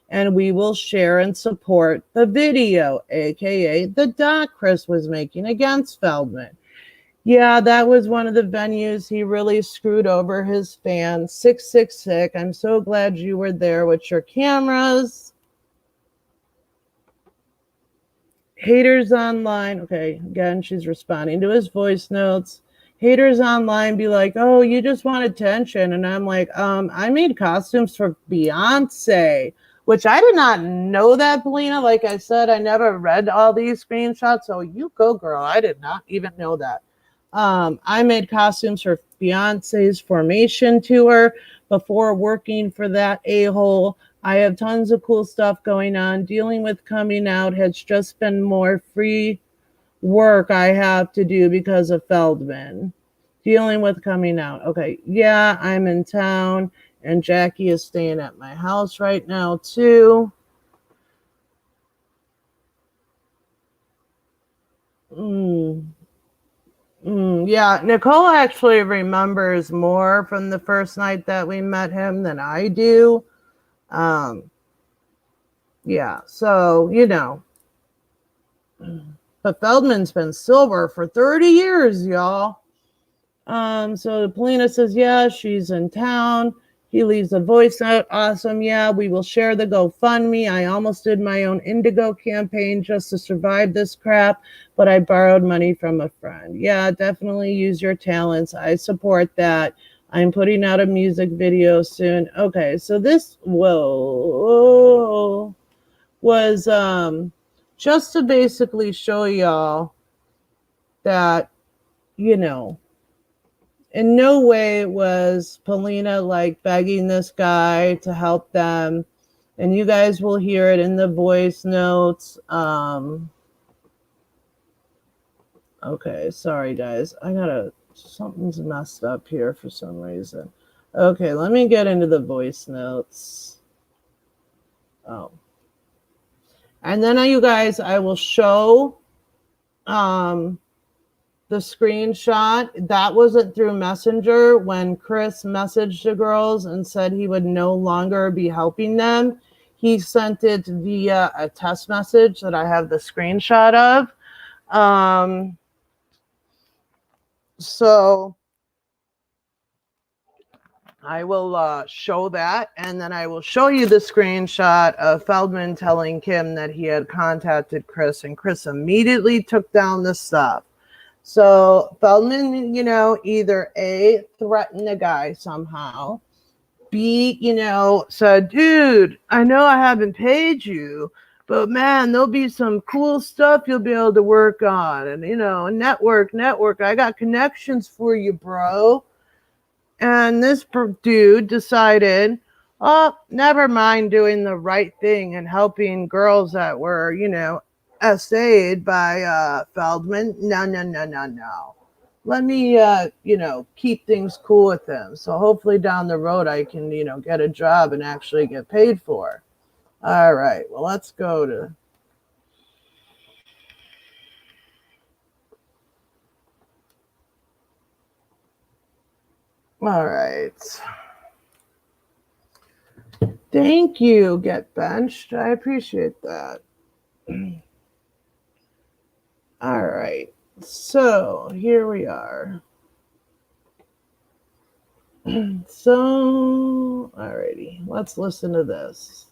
[SPEAKER 1] And we will share and support the video, aka the doc Chris was making against Feldman. Yeah, that was one of the venues he really screwed over his fans. 666. I'm so glad you were there with your cameras. Haters online. Okay, again, she's responding to his voice notes. Haters online be like, oh, you just want attention. And I'm like, I made costumes for Beyonce, which I did not know that, Polina. Like I said, I never read all these screenshots. So you go, girl. I did not even know that. I made costumes for Beyonce's Formation tour before working for that a-hole. I have tons of cool stuff going on. Dealing with coming out has just been more free work I have to do because of Feldman. Dealing with coming out. Okay, yeah, I'm in town, and Jackie is staying at my house right now, too. Yeah, Nicole actually remembers more from the first night that we met him than I do. Yeah, so, but Feldman's been sober for 30 years, y'all. So Polina says, yeah, she's in town. He leaves a voice note. Awesome. Yeah, we will share the GoFundMe. I almost did my own Indigo campaign just to survive this crap, but I borrowed money from a friend. Yeah, definitely use your talents. I support that. I'm putting out a music video soon. Okay, so this was just to basically show y'all that, in no way was Polina like begging this guy to help them. And you guys will hear it in the voice notes. Okay, sorry guys. Something's messed up here for some reason. Okay, let me get into the voice notes. Oh. And then you guys, I will show the screenshot. That wasn't through Messenger when Chris messaged the girls and said he would no longer be helping them. He sent it via a text message that I have the screenshot of. So I will show that, and then I will show you the screenshot of Feldman telling Kim that he had contacted Chris, and Chris immediately took down the stuff. So Feldman, either A, threatened the guy somehow, B, said, dude, I know I haven't paid you, but man, there'll be some cool stuff you'll be able to work on. And, network, I got connections for you, bro. And this dude decided, oh, never mind doing the right thing and helping girls that were, essayed by Feldman. No. Let me, keep things cool with him. So hopefully down the road I can, get a job and actually get paid for. All right. Well, let's go to. All right. Thank you, Get Benched. I appreciate that. All right. So here we are. So, alrighty, let's listen to this.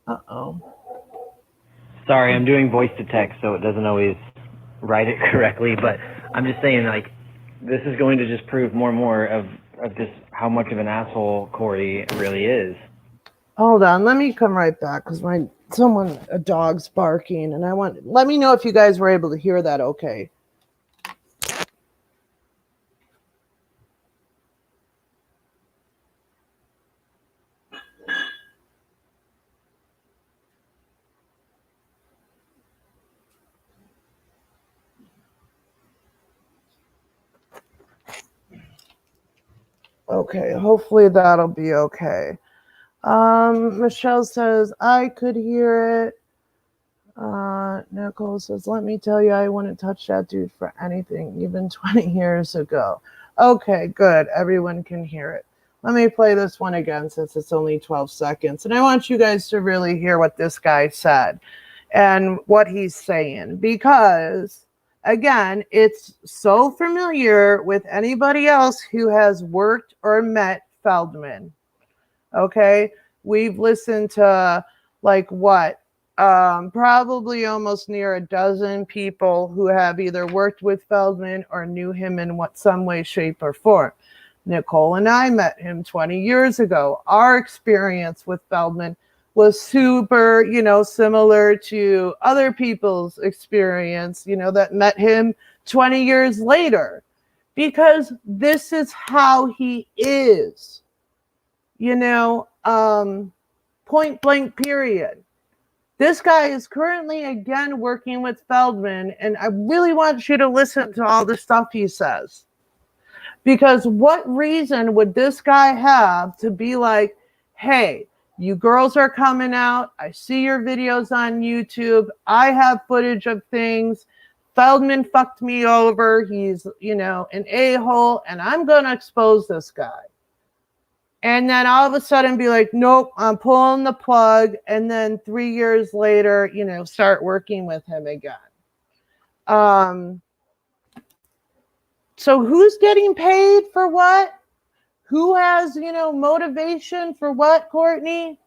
[SPEAKER 1] Uh-oh.
[SPEAKER 4] Sorry, I'm doing voice to text, so it doesn't always write it correctly, but I'm just saying, like, this is going to just prove more and more of just how much of an asshole Corey really is.
[SPEAKER 1] Hold on, let me come right back, because a dog's barking, and let me know if you guys were able to hear that okay. Okay, hopefully that'll be okay. Michelle says, I could hear it. Nicole says, let me tell you, I wouldn't touch that dude for anything, even 20 years ago. Okay, good. Everyone can hear it. Let me play this one again since it's only 12 seconds. And I want you guys to really hear what this guy said and what he's saying, because again, it's so familiar with anybody else who has worked or met Feldman. Okay, we've listened to probably almost near a dozen people who have either worked with Feldman or knew him in some way, shape, or form. Nicole and I met him 20 years ago. Our experience with Feldman was super, similar to other people's experience, that met him 20 years later, because this is how he is, point blank period. This guy is currently again working with Feldman, and I really want you to listen to all the stuff he says. Because what reason would this guy have to be like, hey, You girls are coming out. I see your videos on YouTube. I have footage of things. Feldman fucked me over. He's, an a-hole, and I'm going to expose this guy. And then all of a sudden be like, nope, I'm pulling the plug. And then 3 years later, start working with him again. So who's getting paid for what? Who has, motivation for what, Courtney?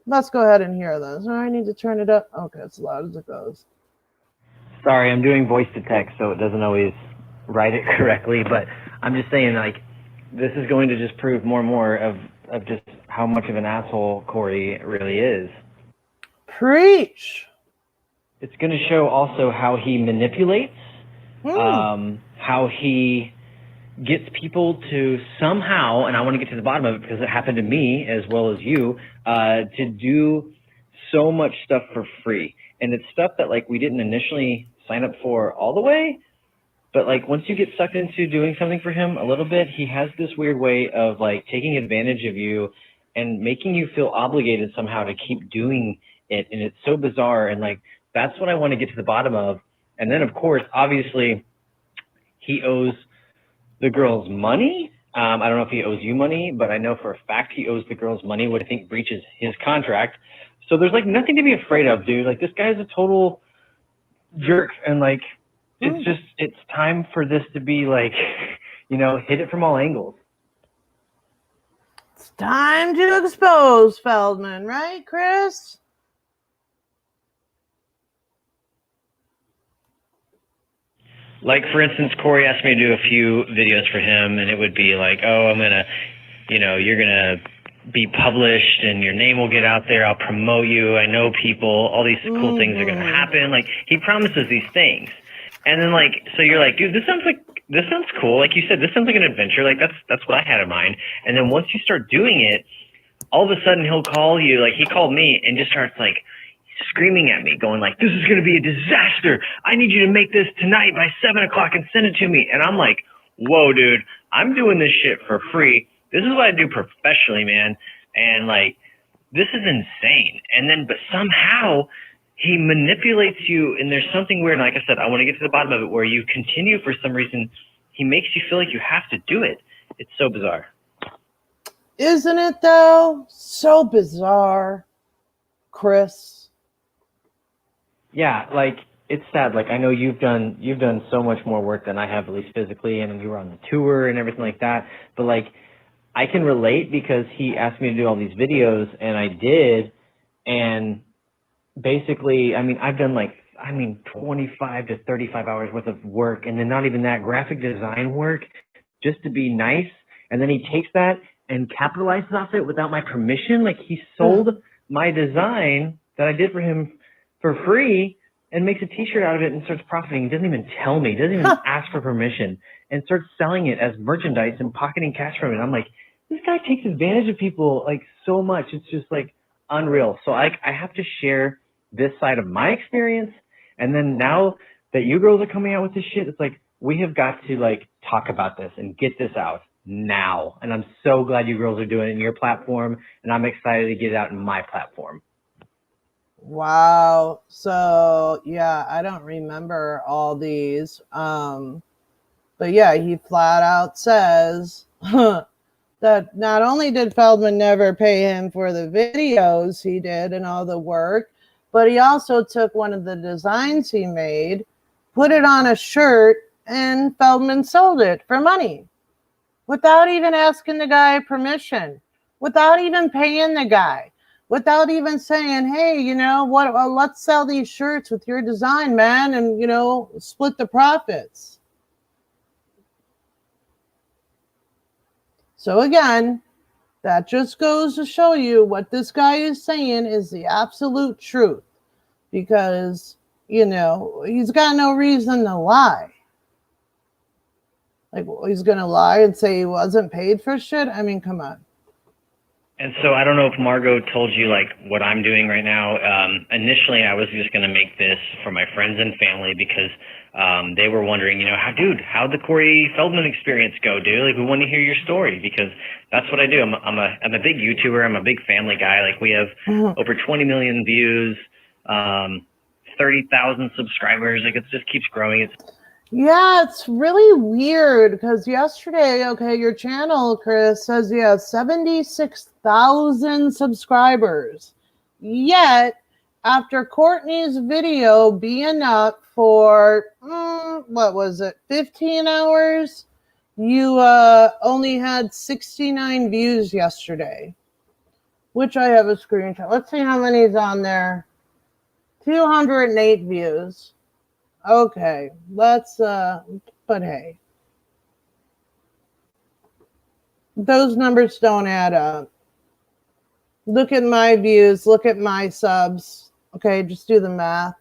[SPEAKER 1] Let's go ahead and hear this. Oh, I need to turn it up. Okay, it's as loud as it goes.
[SPEAKER 4] Sorry, I'm doing voice to text, so it doesn't always write it correctly, but I'm just saying, like, this is going to just prove more and more of just how much of an asshole Corey really is.
[SPEAKER 1] Preach.
[SPEAKER 4] It's going to show also how he manipulates, how he gets people to somehow, and I want to get to the bottom of it because it happened to me as well as you, to do so much stuff for free. And it's stuff that, like, we didn't initially sign up for all the way, but, like, once you get sucked into doing something for him a little bit, he has this weird way of, like, taking advantage of you and making you feel obligated somehow to keep doing it. And it's so bizarre. And, like, that's what I want to get to the bottom of. And then, of course, obviously, he owes the girls money. I don't know if he owes you money, but I know for a fact he owes the girls money, what I think breaches his contract. So there's, like, nothing to be afraid of, dude. Like, this guy's a total jerk. And, like, it's time for this to be, like, hit it from all angles.
[SPEAKER 1] It's time to expose Feldman, right, Chris?
[SPEAKER 4] Like, for instance, Corey asked me to do a few videos for him, and it would be like, oh, I'm going to, you're going to be published and your name will get out there. I'll promote you. I know people. All these cool things are going to happen. Like, he promises these things. And then, like, so you're like, dude, this sounds cool. Like you said, this sounds like an adventure. Like, that's what I had in mind. And then once you start doing it, all of a sudden he'll call you. Like, he called me and just starts, like, screaming at me, going like, this is going to be a disaster. I need you to make this tonight by 7 o'clock and send it to me. And I'm like, whoa, dude, I'm doing this shit for free. This is what I do professionally, man. And, like, this is insane. And then, but somehow he manipulates you, and there's something weird. And like I said, I want to get to the bottom of it, where you continue for some reason. He makes you feel like you have to do it. It's so bizarre.
[SPEAKER 1] Isn't it, though? So bizarre, Chris.
[SPEAKER 4] Yeah, like, it's sad. Like, I know you've done so much more work than I have, at least physically, and you were on the tour and everything like that. But, like, I can relate because he asked me to do all these videos, and I did. And basically, I've done 25 to 35 hours worth of work, and then not even that, graphic design work, just to be nice. And then he takes that and capitalizes off it without my permission. Like, he sold my design that I did for him for free and makes a t-shirt out of it and starts profiting. He doesn't even tell me, doesn't even ask for permission, and starts selling it as merchandise and pocketing cash from it. I'm like, this guy takes advantage of people, like, so much. It's just, like, unreal. So I have to share this side of my experience. And then now that you girls are coming out with this shit, it's like, we have got to, like, talk about this and get this out now. And I'm so glad you girls are doing it in your platform, and I'm excited to get it out in my platform.
[SPEAKER 1] Wow. So, yeah, I don't remember all these. But yeah, he flat out says that not only did Feldman never pay him for the videos he did and all the work, but he also took one of the designs he made, put it on a shirt, and Feldman sold it for money without even asking the guy permission, without even paying the guy, without even saying, hey, what, let's sell these shirts with your design, man, and, split the profits. So again, that just goes to show you what this guy is saying is the absolute truth, because, he's got no reason to lie. Like, he's going to lie and say he wasn't paid for shit? I mean, come on.
[SPEAKER 4] And so I don't know if Margot told you like what I'm doing right now. Initially, I was just going to make this for my friends and family because they were wondering, how'd the Corey Feldman experience go, dude? Like, we want to hear your story because that's what I do. I'm a big YouTuber. I'm a big family guy. Like, we have over 20 million views, 30,000 subscribers. Like, it just keeps growing.
[SPEAKER 1] Yeah, it's really weird because yesterday, okay, your channel, Chris, says you have 76,000 subscribers. Yet, after Courtney's video being up for, 15 hours, you only had 69 views yesterday, which I have a screenshot. Let's see how many's on there. 208 views. Okay, but hey, those numbers don't add up. Look at my views, look at my subs. Okay, just do the math.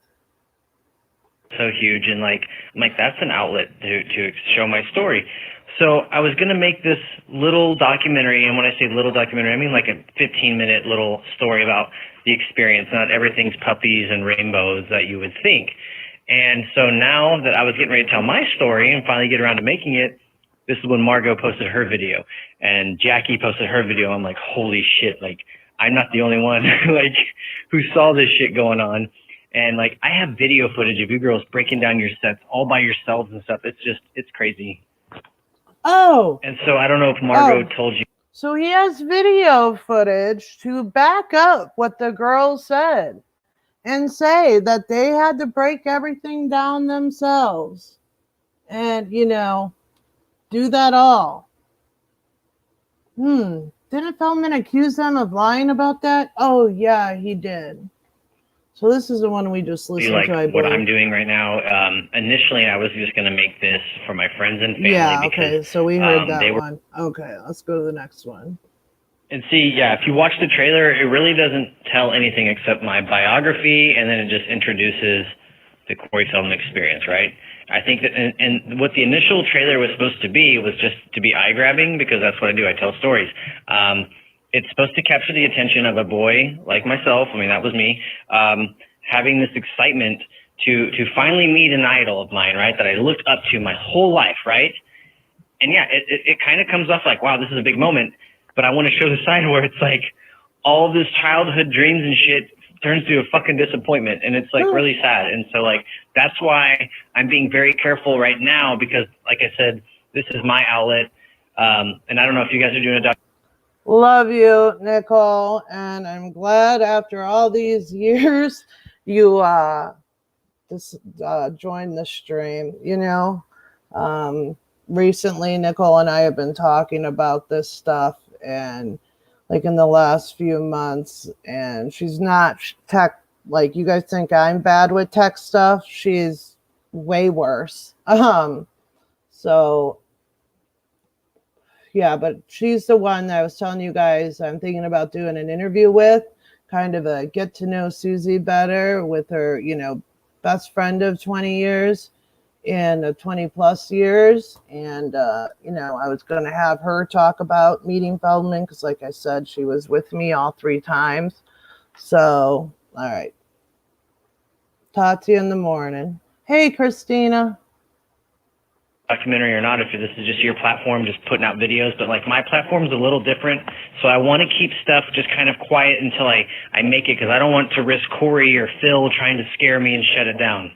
[SPEAKER 4] So huge, and I'm like, that's an outlet to show my story. So I was gonna make this little documentary, and when I say little documentary, I mean like a 15-minute little story about the experience. Not everything's puppies and rainbows that you would think. And so now that I was getting ready to tell my story and finally get around to making it, this is when Margot posted her video and Jackie posted her video. I'm like, holy shit, like I'm not the only one like who saw this shit going on. And like I have video footage of you girls breaking down your sets all by yourselves and stuff. It's crazy.
[SPEAKER 1] Oh.
[SPEAKER 4] And so I don't know if Margot told you.
[SPEAKER 1] So he has video footage to back up what the girls said and say that they had to break everything down themselves and, do that all. Didn't Feldman accuse them of lying about that? Oh, yeah, he did. So this is the one we just listened to, I believe.
[SPEAKER 4] What I'm doing right now, initially I was just going to make this for my friends and family.
[SPEAKER 1] Okay, so we heard that one. Okay, let's go to the next one.
[SPEAKER 4] And see, yeah, if you watch the trailer, it really doesn't tell anything except my biography, and then it just introduces the Corey Feldman experience, right? I think that, and what the initial trailer was supposed to be was just to be eye-grabbing, because that's what I do, I tell stories. It's supposed to capture the attention of a boy like myself, I mean, that was me, having this excitement to finally meet an idol of mine, right, that I looked up to my whole life, right? And yeah, it kind of comes off like, wow, this is a big moment. But I want to show the side where it's like all of this childhood dreams and shit turns to a fucking disappointment. And it's like really sad. And so like, that's why I'm being very careful right now, because like I said, this is my outlet. And I don't know if you guys are doing a
[SPEAKER 1] Love you, Nicole. And I'm glad after all these years, you joined the stream, recently Nicole and I have been talking about this stuff and like in the last few months, and she's not tech like you guys think I'm bad with tech stuff. She's way worse. So yeah, but she's the one that I was telling you guys I'm thinking about doing an interview with, kind of a get to know Susie better with her, best friend of 20 years. In 20 plus years, and I was going to have her talk about meeting Feldman because like I said, she was with me all 3 times. So all right, talk to you in the morning. Hey Christina.
[SPEAKER 4] Documentary or not, if this is just your platform just putting out videos, but like my platform is a little different, so I want to keep stuff just kind of quiet until I make it, because I don't want to risk Corey or Phil trying to scare me and shut it down.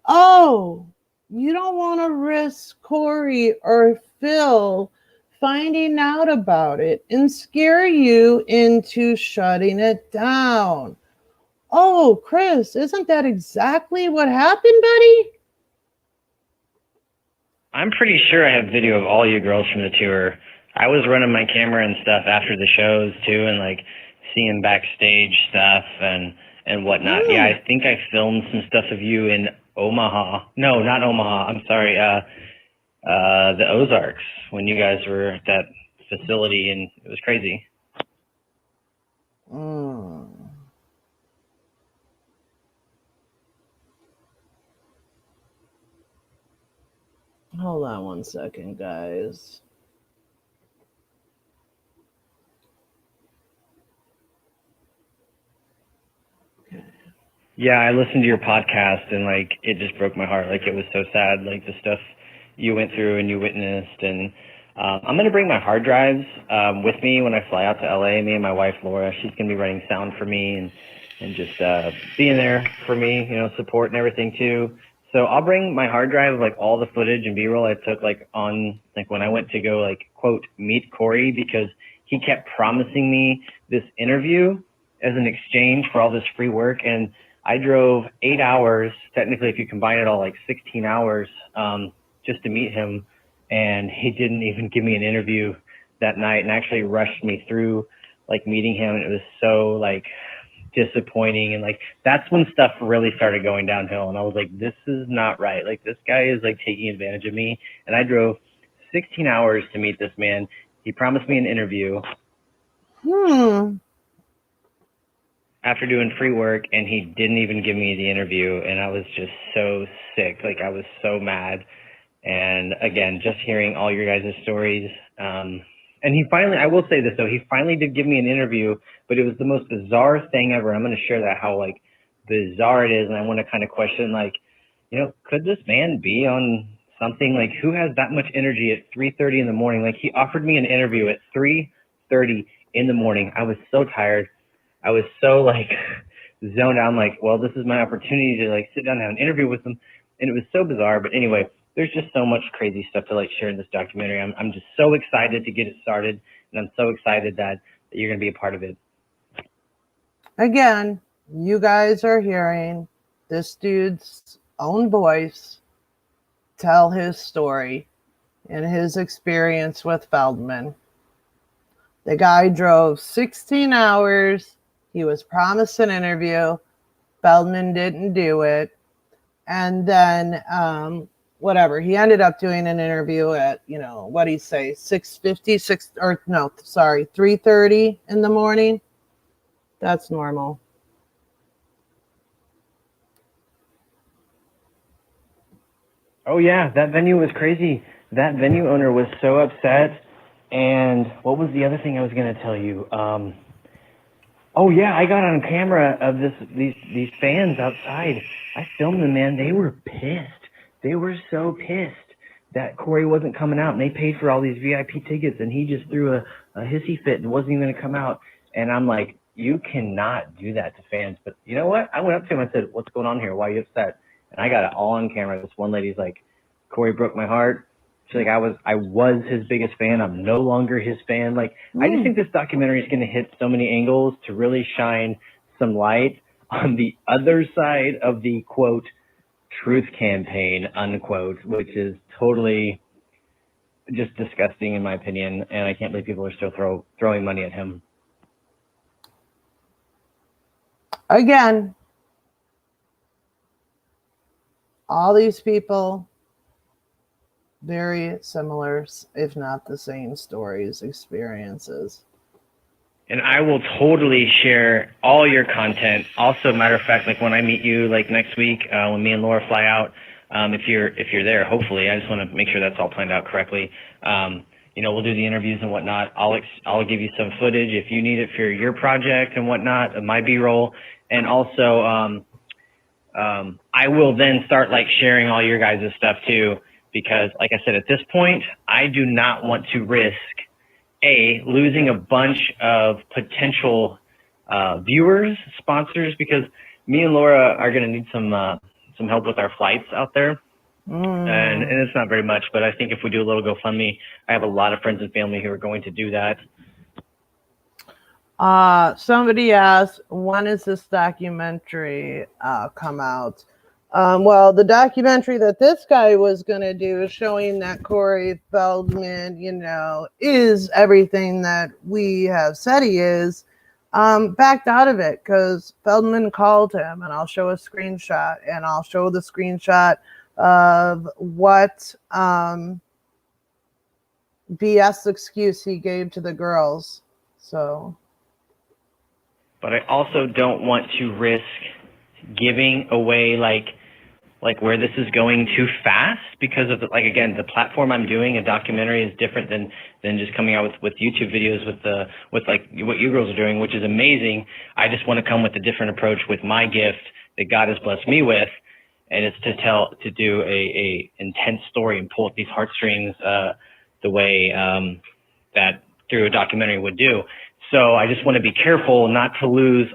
[SPEAKER 1] Oh, you don't want to risk Corey or Phil finding out about it and scare you into shutting it down. Oh, Chris, isn't that exactly what happened, buddy?
[SPEAKER 4] I'm pretty sure I have video of all you girls from the tour. I was running my camera and stuff after the shows too, and like seeing backstage stuff and whatnot. Yeah, I think I filmed some stuff of you in Omaha. No, not Omaha. I'm sorry. The Ozarks, when you guys were at that facility, and it was crazy.
[SPEAKER 1] Hold on one second, guys.
[SPEAKER 4] Yeah, I listened to your podcast and like it just broke my heart. Like it was so sad, like the stuff you went through and you witnessed. And I'm gonna bring my hard drives with me when I fly out to LA. Me and my wife Laura, she's gonna be running sound for me and just being there for me, you know, support and everything too. So I'll bring my hard drive of like all the footage and B-roll I took like on like when I went to go like quote meet Corey, because he kept promising me this interview as an exchange for all this free work. And I drove 8 hours, technically if you combine it all, like 16 hours, just to meet him. And he didn't even give me an interview that night and actually rushed me through like meeting him. And it was so like disappointing. And like, that's when stuff really started going downhill. And I was like, this is not right. Like this guy is like taking advantage of me. And I drove 16 hours to meet this man. He promised me an interview. After doing free work, and he didn't even give me the interview, and I was just so sick. Like I was so mad. And again, just hearing all your guys' stories, and he finally, I will say this though, he finally did give me an interview, but it was the most bizarre thing ever. I'm going to share that, how like bizarre it is. And I want to kind of question, like, you know, could this man be on something? Like, who has that much energy at 3:30 in the morning? Like, he offered me an interview at 3:30 in the morning. I was so tired. I was so like zoned out. I'm like, well, this is my opportunity to like sit down and have an interview with him. And it was so bizarre. But anyway, there's just so much crazy stuff to like share in this documentary. I'm just so excited to get it started. And I'm so excited that you're going to be a part of it.
[SPEAKER 1] Again, you guys are hearing this dude's own voice tell his story and his experience with Feldman. The guy drove 16 hours. He was promised an interview. Feldman didn't do it. And then, whatever, he ended up doing an interview at, you know, what did he say, 3:30 in the morning. That's normal.
[SPEAKER 4] Oh yeah, that venue was crazy. That venue owner was so upset. And what was the other thing I was going to tell you? Oh yeah, I got on camera of these fans outside. I filmed them, man. They were pissed. They were so pissed that Corey wasn't coming out, and they paid for all these VIP tickets, and he just threw a hissy fit and wasn't even going to come out. And I'm like, you cannot do that to fans. But you know what? I went up to him and said, what's going on here? Why are you upset? And I got it all on camera. This one lady's like, Corey broke my heart. She's like, I was his biggest fan. I'm no longer his fan. Like, I just think this documentary is going to hit so many angles to really shine some light on the other side of the, quote, truth campaign, unquote, which is totally just disgusting in my opinion. And I can't believe people are still throwing money at him.
[SPEAKER 1] Again, all these people, very similar, if not the same stories, experiences.
[SPEAKER 4] And I will totally share all your content. Also, matter of fact, like when I meet you, like next week, when me and Laura fly out, if you're there, hopefully, I just want to make sure that's all planned out correctly. You know, we'll do the interviews and whatnot. I'll give you some footage if you need it for your project and whatnot, my B-roll. And also, I will then start like sharing all your guys' stuff too, because like I said, at this point, I do not want to risk losing a bunch of potential viewers, sponsors, because me and Laura are going to need some help with our flights out there. And it's not very much, but I think if we do a little GoFundMe, I have a lot of friends and family who are going to do that.
[SPEAKER 1] Somebody asked, when is this documentary come out? Well, the documentary that this guy was going to do is showing that Corey Feldman, you know, is everything that we have said he is, backed out of it because Feldman called him, and I'll show a screenshot, and I'll show the screenshot of what BS excuse he gave to the girls. So.
[SPEAKER 4] But I also don't want to risk giving away like like where this is going too fast because of the, like, again, the platform I'm doing a documentary is different than just coming out with YouTube videos with like what you girls are doing, which is amazing. I just want to come with a different approach with my gift that God has blessed me with, and it's to do a intense story and pull at these heartstrings the way that through a documentary would do. So I just want to be careful not to lose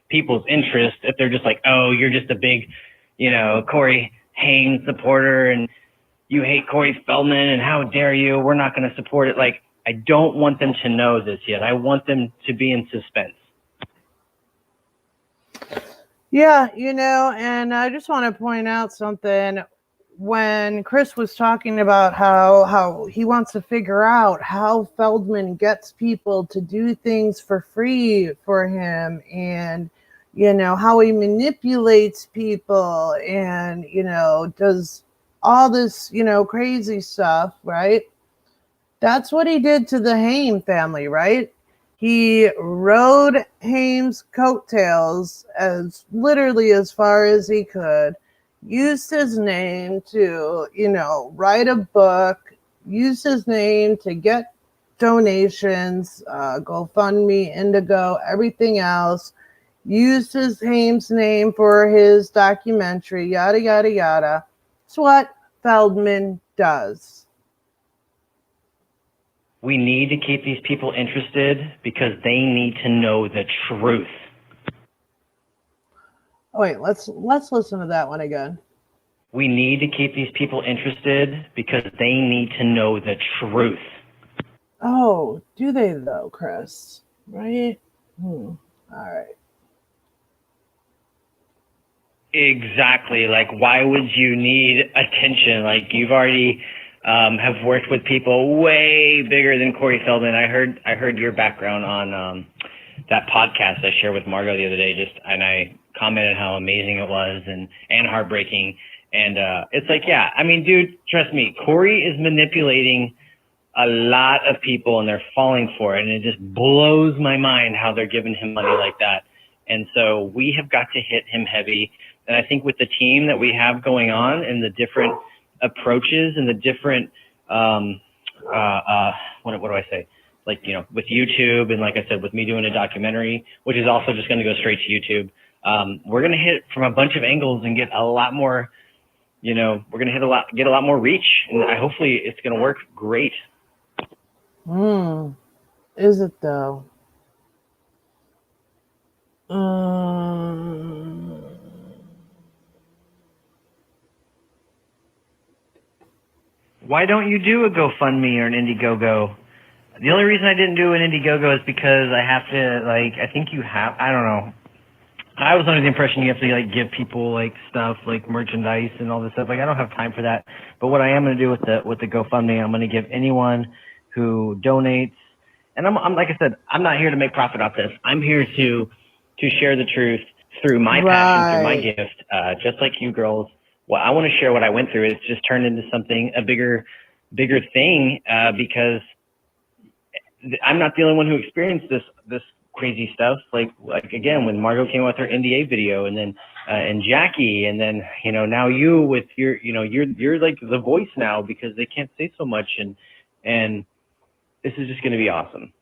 [SPEAKER 4] people's interest if they're just like, oh, you're just a big, Corey Haim supporter and you hate Corey Feldman and how dare you? We're not going to support it. Like, I don't want them to know this yet. I want them to be in suspense.
[SPEAKER 1] Yeah, and I just want to point out something. When Chris was talking about how he wants to figure out how Feldman gets people to do things for free for him, and how he manipulates people and does all this crazy stuff, right? That's what he did to the Haim family, right? He rode Haim's coattails literally as far as he could, used his name to, write a book, used his name to get donations, GoFundMe, Indigo, everything else, used his Haim's name for his documentary, yada, yada, yada. It's what Feldman does.
[SPEAKER 4] We need to keep these people interested because they need to know the truth.
[SPEAKER 1] Oh, wait, let's listen to that one again.
[SPEAKER 4] We need to keep these people interested because they need to know the truth.
[SPEAKER 1] Oh, do they though, Chris? Right? All right.
[SPEAKER 4] Exactly. Like, why would you need attention? Like, you've already have worked with people way bigger than Corey Feldman. I heard your background on that podcast I shared with Margot the other day. And I commented how amazing it was and heartbreaking. And it's like, yeah, I mean, dude, trust me, Corey is manipulating a lot of people and they're falling for it. And it just blows my mind how they're giving him money like that. And so we have got to hit him heavy. And I think with the team that we have going on and the different approaches and the different, what do I say? Like, with YouTube and like I said, with me doing a documentary, which is also just going to go straight to YouTube. We're going to hit from a bunch of angles and get a lot more, we're going to get a lot more reach. And hopefully it's going to work great.
[SPEAKER 1] Is it though?
[SPEAKER 4] Why don't you do a GoFundMe or an Indiegogo? The only reason I didn't do an Indiegogo is because I have to, I think you have, I don't know. I was under the impression you have to, give people, stuff, merchandise and all this stuff. I don't have time for that. But what I am going to do with the GoFundMe, I'm going to give anyone who donates, and I'm like I said, I'm not here to make profit off this. I'm here to share the truth through my passion, through my gift, just like you girls. Well, I want to share what I went through. It's just turned into a bigger thing, because I'm not the only one who experienced this crazy stuff. Like again, when Margot came out with her NDA video, and then and Jackie, and then now you with your you're like the voice now because they can't say so much, and this is just going to be awesome.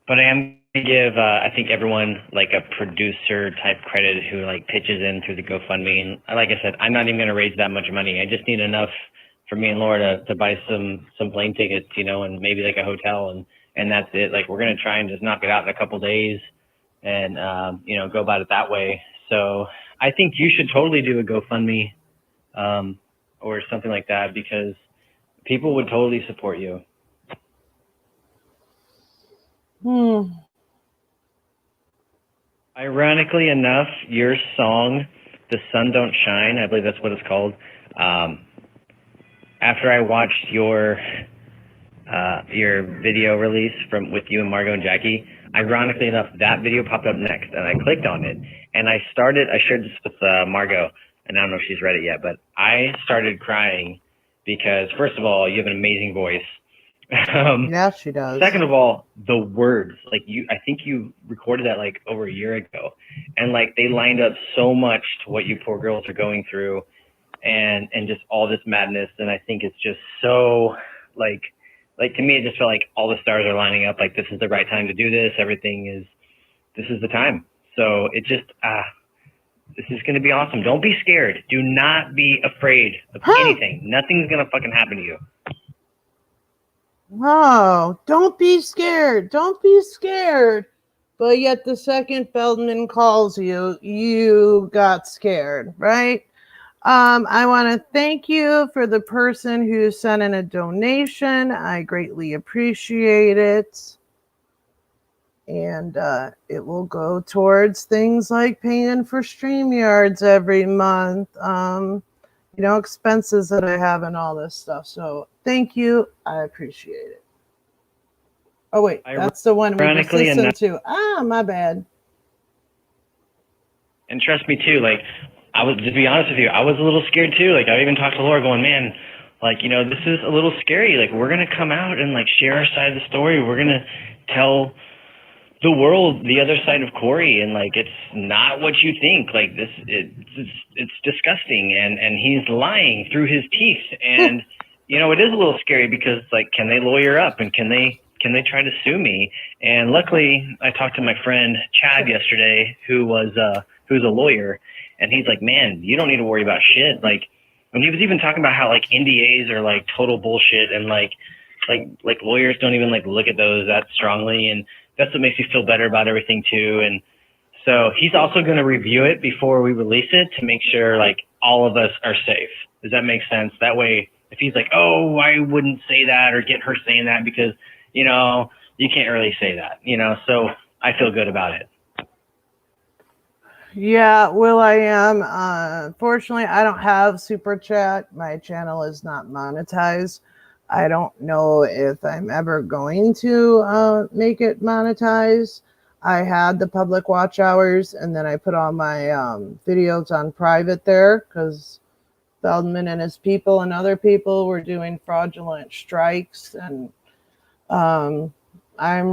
[SPEAKER 4] But I am going to give I think everyone a producer type credit who pitches in through the GoFundMe, and like I said, I'm not even going to raise that much money. I just need enough for me and Laura to buy some plane tickets, and maybe a hotel, and that's it. We're going to try and just knock it out in a couple days and, go about it that way. So I think you should totally do a GoFundMe, or something like that, because people would totally support you. Ironically enough, your song, The Sun Don't Shine, I believe that's what it's called. After I watched your video release with you and Margot and Jackie, ironically enough, that video popped up next, and I clicked on it, and I shared this with Margot, and I don't know if she's read it yet, but I started crying because, first of all, you have an amazing voice,
[SPEAKER 1] Yeah, she does.
[SPEAKER 4] Second of all, the words, like I think you recorded that like over a year ago, and like they lined up so much to what you poor girls are going through, and just all this madness. And I think it's just so like to me, it just felt like all the stars are lining up. Like this is the right time to do this. This is the time. So it just, this is going to be awesome. Don't be scared. Do not be afraid of anything. Nothing's going to fucking happen to you.
[SPEAKER 1] Oh, don't be scared. Don't be scared. But yet the second Feldman calls you, you got scared, right? I want to thank you for the person who sent in a donation. I greatly appreciate it. And it will go towards things like paying for StreamYards every month, expenses that I have and all this stuff. So thank you. I appreciate it. Oh, wait, that's the one we just listened to. My bad.
[SPEAKER 4] And trust me too, like to be honest with you, I was a little scared too. Like I even talked to Laura going, man, like, this is a little scary. Like we're going to come out and like share our side of the story. We're going to tell the world the other side of Corey, and like it's not what you think. Like it's disgusting, and he's lying through his teeth. And it is a little scary because like, can they lawyer up, and can they try to sue me? And luckily I talked to my friend Chad yesterday, who's a lawyer, and he's like, man, you don't need to worry about shit. Like, and he was even talking about how like NDAs are like total bullshit, and like lawyers don't even like look at those that strongly, and that's what makes me feel better about everything too. And so he's also going to review it before we release it to make sure like all of us are safe. Does that make sense? That way, if he's like, oh, I wouldn't say that or get her saying that because, you can't really say that, so I feel good about it.
[SPEAKER 1] Yeah, I am. Fortunately, I don't have Super Chat. My channel is not monetized. I don't know if I'm ever going to make it monetized. I had the public watch hours, and then I put all my videos on private there because Feldman and his people and other people were doing fraudulent strikes. And I'm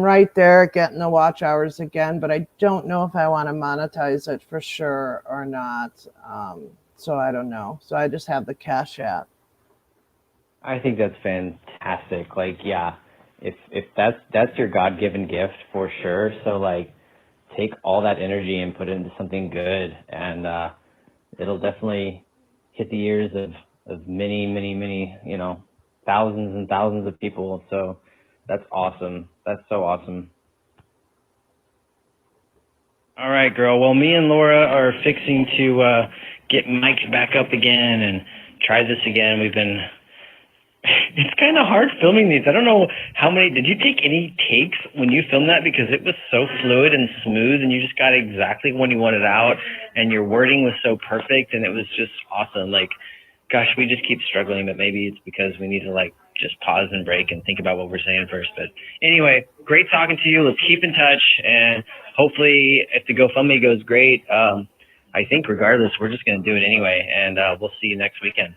[SPEAKER 1] right there getting the watch hours again, but I don't know if I want to monetize it for sure or not. So I don't know. So I just have the Cash App.
[SPEAKER 4] I think that's fantastic. Like, yeah, if that's your God-given gift for sure. So like, take all that energy and put it into something good, and it'll definitely hit the ears of many, many, many, thousands and thousands of people. So that's awesome. That's so awesome. All right, girl. Well, me and Laura are fixing to get mics back up again and try this again. It's kind of hard filming these. I don't know did you take any takes when you filmed that? Because it was so fluid and smooth, and you just got exactly when you wanted out, and your wording was so perfect, and it was just awesome. Like, gosh, we just keep struggling, but maybe it's because we need to like just pause and break and think about what we're saying first. But anyway, great talking to you. Let's keep in touch, and hopefully if the GoFundMe goes great, I think regardless, we're just going to do it anyway, and we'll see you next weekend.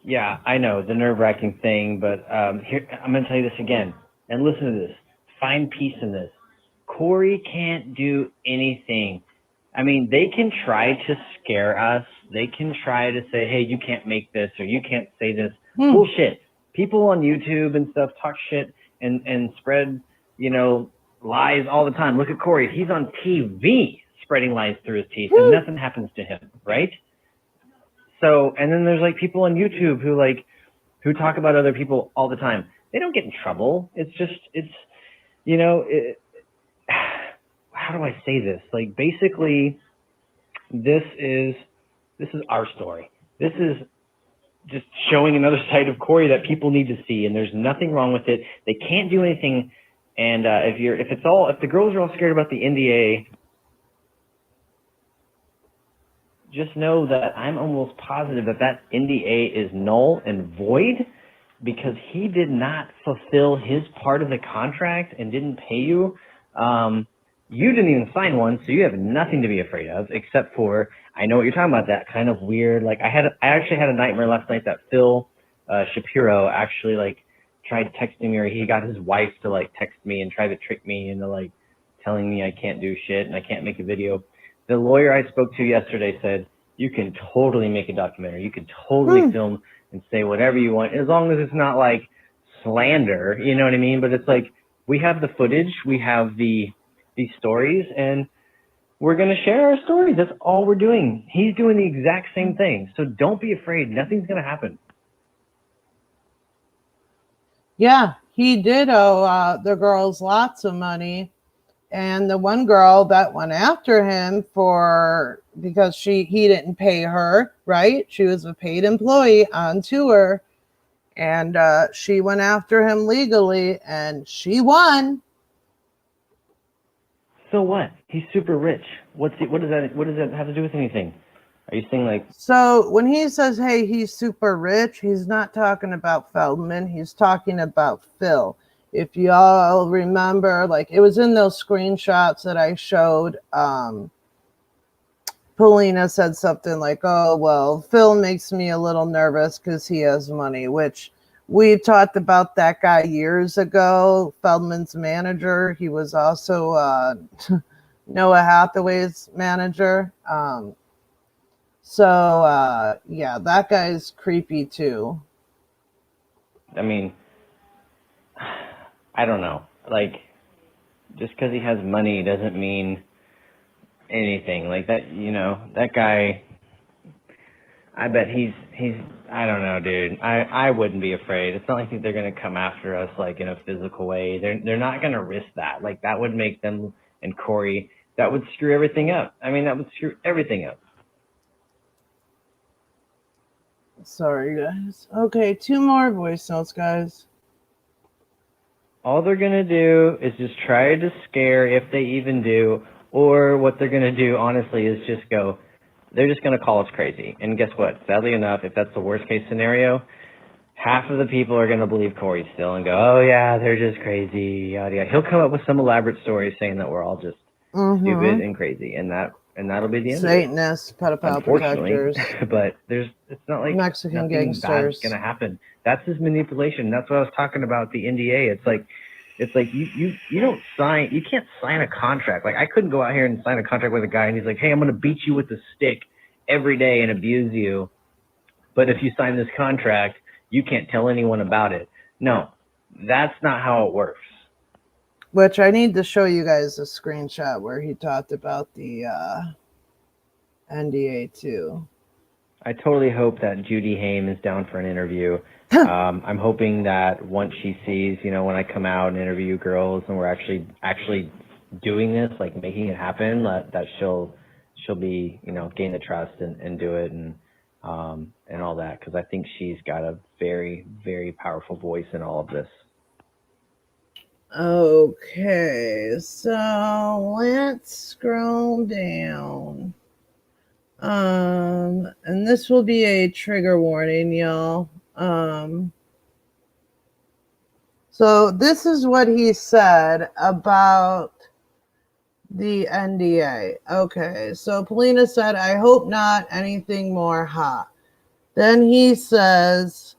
[SPEAKER 4] Yeah, I know, the nerve-wracking thing, but here, I'm going to tell you this again, and listen to this. Find peace in this. Corey can't do anything. I mean, they can try to scare us. They can try to say, hey, you can't make this, or you can't say this. Bullshit. People on YouTube and stuff talk shit and spread, lies all the time. Look at Corey. He's on TV spreading lies through his teeth, and nothing happens to him, right? So, and then there's like people on YouTube who talk about other people all the time. They don't get in trouble. It's just, how do I say this? Like, basically, this is our story. This is just showing another side of Corey that people need to see, and there's nothing wrong with it. They can't do anything. And if the girls are all scared about the NDA, just know that I'm almost positive that NDA is null and void because he did not fulfill his part of the contract and didn't pay you. You didn't even sign one, so you have nothing to be afraid of, except for, I know what you're talking about, that kind of weird, like I actually had a nightmare last night that Phil Shapiro actually like tried texting me, or he got his wife to like text me and try to trick me into like telling me I can't do shit and I can't make a video. The lawyer I spoke to yesterday said, you can totally make a documentary. You can totally film and say whatever you want, as long as it's not like slander, you know what I mean? But it's like, we have the footage, we have these stories, and we're going to share our stories. That's all we're doing. He's doing the exact same thing. So don't be afraid. Nothing's going to happen.
[SPEAKER 1] Yeah, he did owe the girls lots of money. And the one girl that went after him because he didn't pay her, right? She was a paid employee on tour. And she went after him legally and she won.
[SPEAKER 4] So what? He's super rich. What does that have to do with anything? Are you saying like...
[SPEAKER 1] So when he says, hey, he's super rich, he's not talking about Feldman. He's talking about Phil. If y'all remember, like it was in those screenshots that I showed, Polina said something like, oh, well, Phil makes me a little nervous because he has money, which we talked about that guy years ago, Feldman's manager. He was also Noah Hathaway's manager. Yeah, that guy's creepy too.
[SPEAKER 4] I mean, I don't know. Like, just because he has money doesn't mean anything. Like that, you know, that guy, I bet he's I don't know, dude. I wouldn't be afraid. It's not like they're going to come after us like in a physical way. They're not going to risk that. Like that would make them and Corey, that would screw everything up. I mean, that would screw everything up.
[SPEAKER 1] Sorry, guys. Okay, 2 more voice notes, guys.
[SPEAKER 4] All they're going to do is just try to scare, if they even do, or what they're going to do, honestly, is just go, they're just going to call us crazy. And guess what? Sadly enough, if that's the worst case scenario, half of the people are going to believe Corey still and go, oh yeah, they're just crazy, yada yada. He'll come up with some elaborate story saying that we're all just stupid and crazy, and that'll be the end
[SPEAKER 1] Satanists,
[SPEAKER 4] of it.
[SPEAKER 1] pedophile
[SPEAKER 4] Unfortunately,
[SPEAKER 1] protectors,
[SPEAKER 4] but it's not like
[SPEAKER 1] Mexican
[SPEAKER 4] nothing
[SPEAKER 1] gangsters.
[SPEAKER 4] bad's going to happen. That's his manipulation. That's what I was talking about, the NDA. It's like you don't sign, you can't sign a contract. Like I couldn't go out here and sign a contract with a guy and he's like, hey, I'm going to beat you with a stick every day and abuse you. But if you sign this contract, you can't tell anyone about it. No, that's not how it works.
[SPEAKER 1] Which I need to show you guys a screenshot where he talked about the NDA too.
[SPEAKER 4] I totally hope that Judy Haim is down for an interview. I'm hoping that once she sees, you know, when I come out and interview girls and we're actually doing this, like making it happen, that she'll be, you know, gain the trust and do it and all that, because I think she's got a very, very powerful voice in all of this.
[SPEAKER 1] Okay, so let's scroll down. And this will be a trigger warning, y'all. So this is what he said about the NDA. Okay, so Polina said, I hope not anything more hot. Then he says,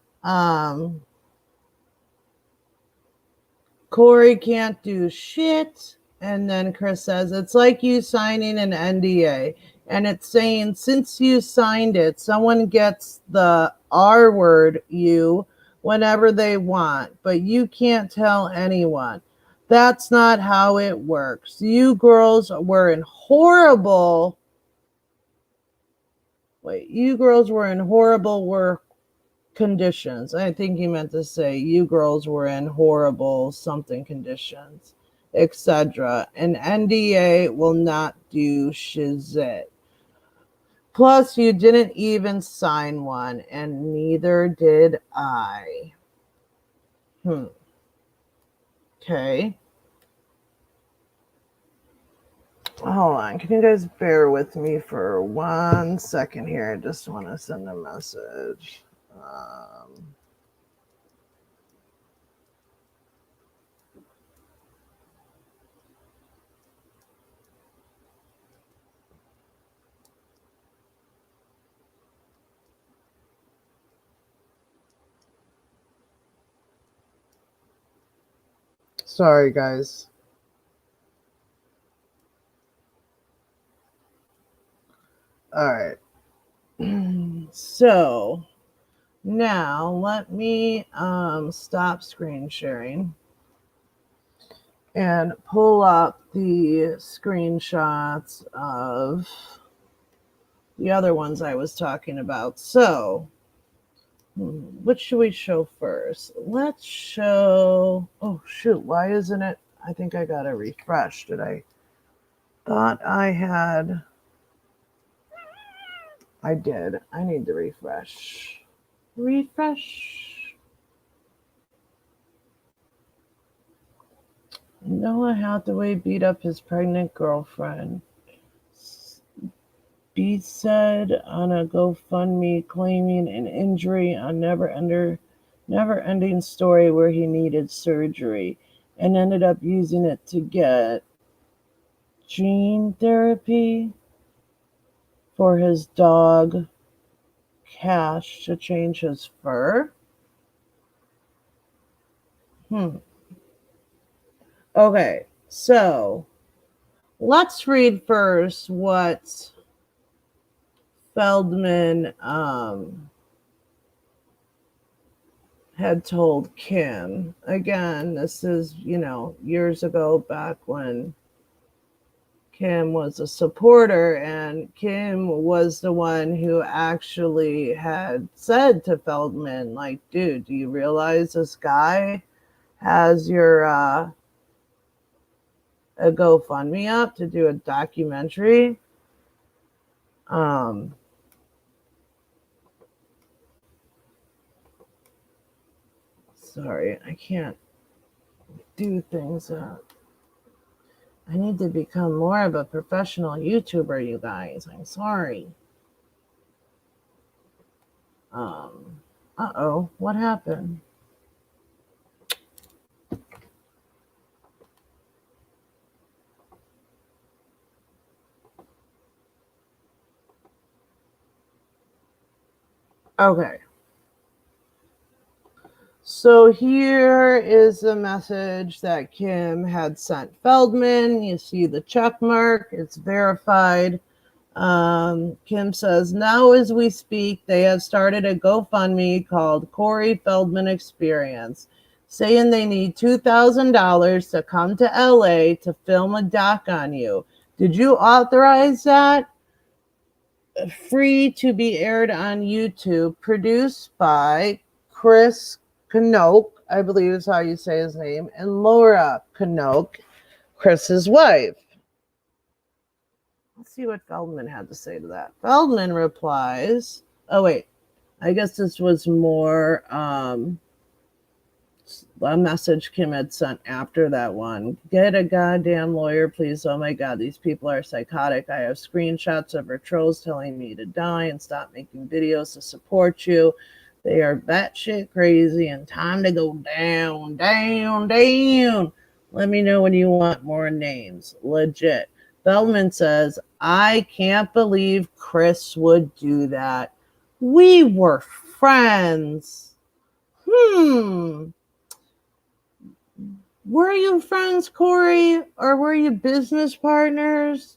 [SPEAKER 1] Corey can't do shit. And then Chris says, it's like you signing an NDA. And it's saying, since you signed it, someone gets the R word you whenever they want, but you can't tell anyone. That's not how it works. You girls were in horrible work conditions. I think he meant to say you girls were in horrible something conditions, etc. An NDA will not do shizit. Plus, you didn't even sign one, and neither did I. Okay. Hold on. Can you guys bear with me for 1 second here? I just want to send a message. Sorry, guys. All right. So now let me stop screen sharing and pull up the screenshots of the other ones I was talking about. So what should we show first? Let's show, oh shoot, why isn't it? I think I got to refresh. Did I? Thought I had. I did. I need to refresh. Refresh. Noah Hathaway beat up his pregnant girlfriend. B said on a GoFundMe claiming an injury on never ending story where he needed surgery and ended up using it to get gene therapy for his dog Cash to change his fur. Okay, so let's read first what Feldman had told Kim. Again, this is, years ago, back when Kim was a supporter, and Kim was the one who actually had said to Feldman, like, dude, do you realize this guy has your a GoFundMe up to do a documentary? Sorry, I can't do things. I need to become more of a professional YouTuber, you guys. I'm sorry. Uh-oh, what happened? Okay. So here is the message that Kim had sent Feldman. You see the check mark. It's verified. Kim says, now as we speak, they have started a GoFundMe called Corey Feldman Experience, saying they need $2,000 to come to LA to film a doc on you. Did you authorize that? Free to be aired on YouTube, produced by Chris Knoke, I believe is how you say his name, and Laura Knoke, Chris's wife. Let's see what Feldman had to say to that. Feldman replies, oh wait, I guess this was more a message Kim had sent after that one. Get a goddamn lawyer, please. Oh my God, these people are psychotic. I have screenshots of her trolls telling me to die and stop making videos to support you. They are batshit crazy and time to go down, down, down. Let me know when you want more names. Legit. Feldman says, I can't believe Chris would do that. We were friends. Were you friends, Corey? Or were you business partners?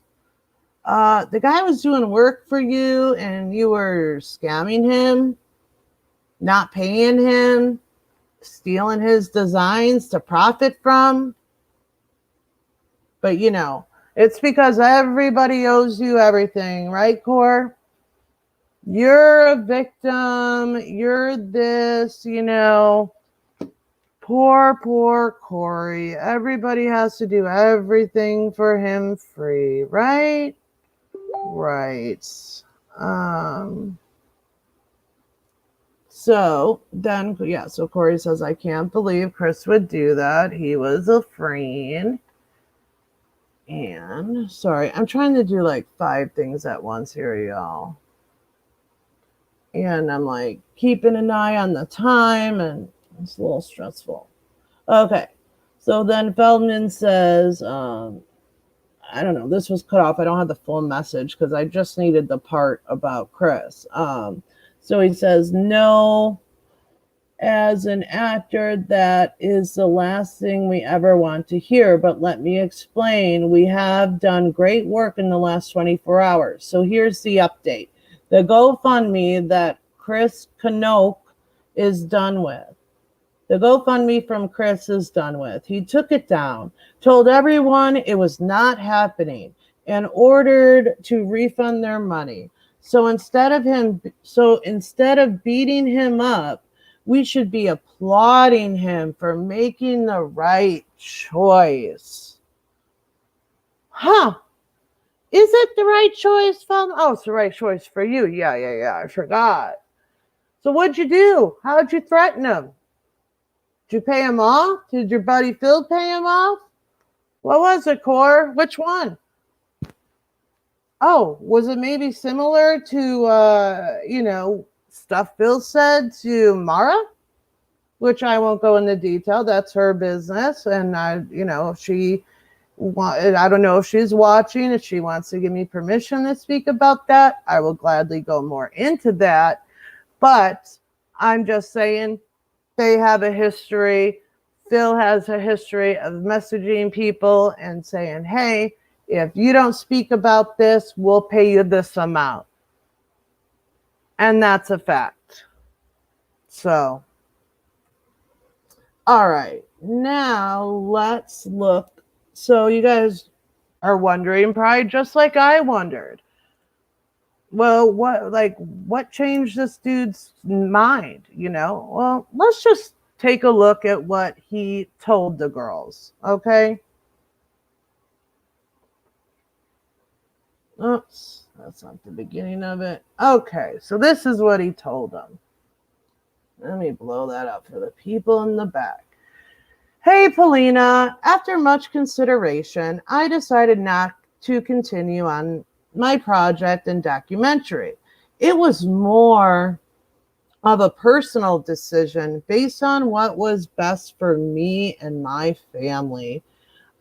[SPEAKER 1] The guy was doing work for you and you were scamming him, not paying him, stealing his designs to profit from. But it's because everybody owes you everything, right, Cor? You're a victim. You're this, Poor Corey. Everybody has to do everything for him free, right? Right. So Corey says, I can't believe Chris would do that. He was a friend. And sorry, I'm trying to do like 5 things at once here, y'all. And I'm like keeping an eye on the time, and it's a little stressful. Okay. So then Feldman says, I don't know, this was cut off. I don't have the full message because I just needed the part about Chris. So he says, no, as an actor, that is the last thing we ever want to hear. But let me explain. We have done great work in the last 24 hours. So here's the update. The GoFundMe that Chris Knoke is done with. The GoFundMe from Chris is done with. He took it down, told everyone it was not happening, and ordered to refund their money. So instead of beating him up, we should be applauding him for making the right choice. Huh. Is it the right choice, Feldman? Oh, it's the right choice for you. Yeah. I forgot. So what'd you do? How'd you threaten him? Did you pay him off? Did your buddy Phil pay him off? What was it, Core? Which one? Oh, was it maybe similar to, stuff Phil said to Mara? Which I won't go into detail. That's her business. And, I don't know if she's watching. If she wants to give me permission to speak about that, I will gladly go more into that. But I'm just saying they have a history. Phil has a history of messaging people and saying, hey, if you don't speak about this, we'll pay you this amount. And that's a fact. So, all right. Now let's look. So you guys are wondering, probably just like I wondered. Well, what changed this dude's mind, Well, let's just take a look at what he told the girls, okay? Oops, that's not the beginning of it. Okay, so this is what he told them. Let me blow that up for the people in the back. Hey, Polina, after much consideration, I decided not to continue on my project and documentary. It was more of a personal decision based on what was best for me and my family.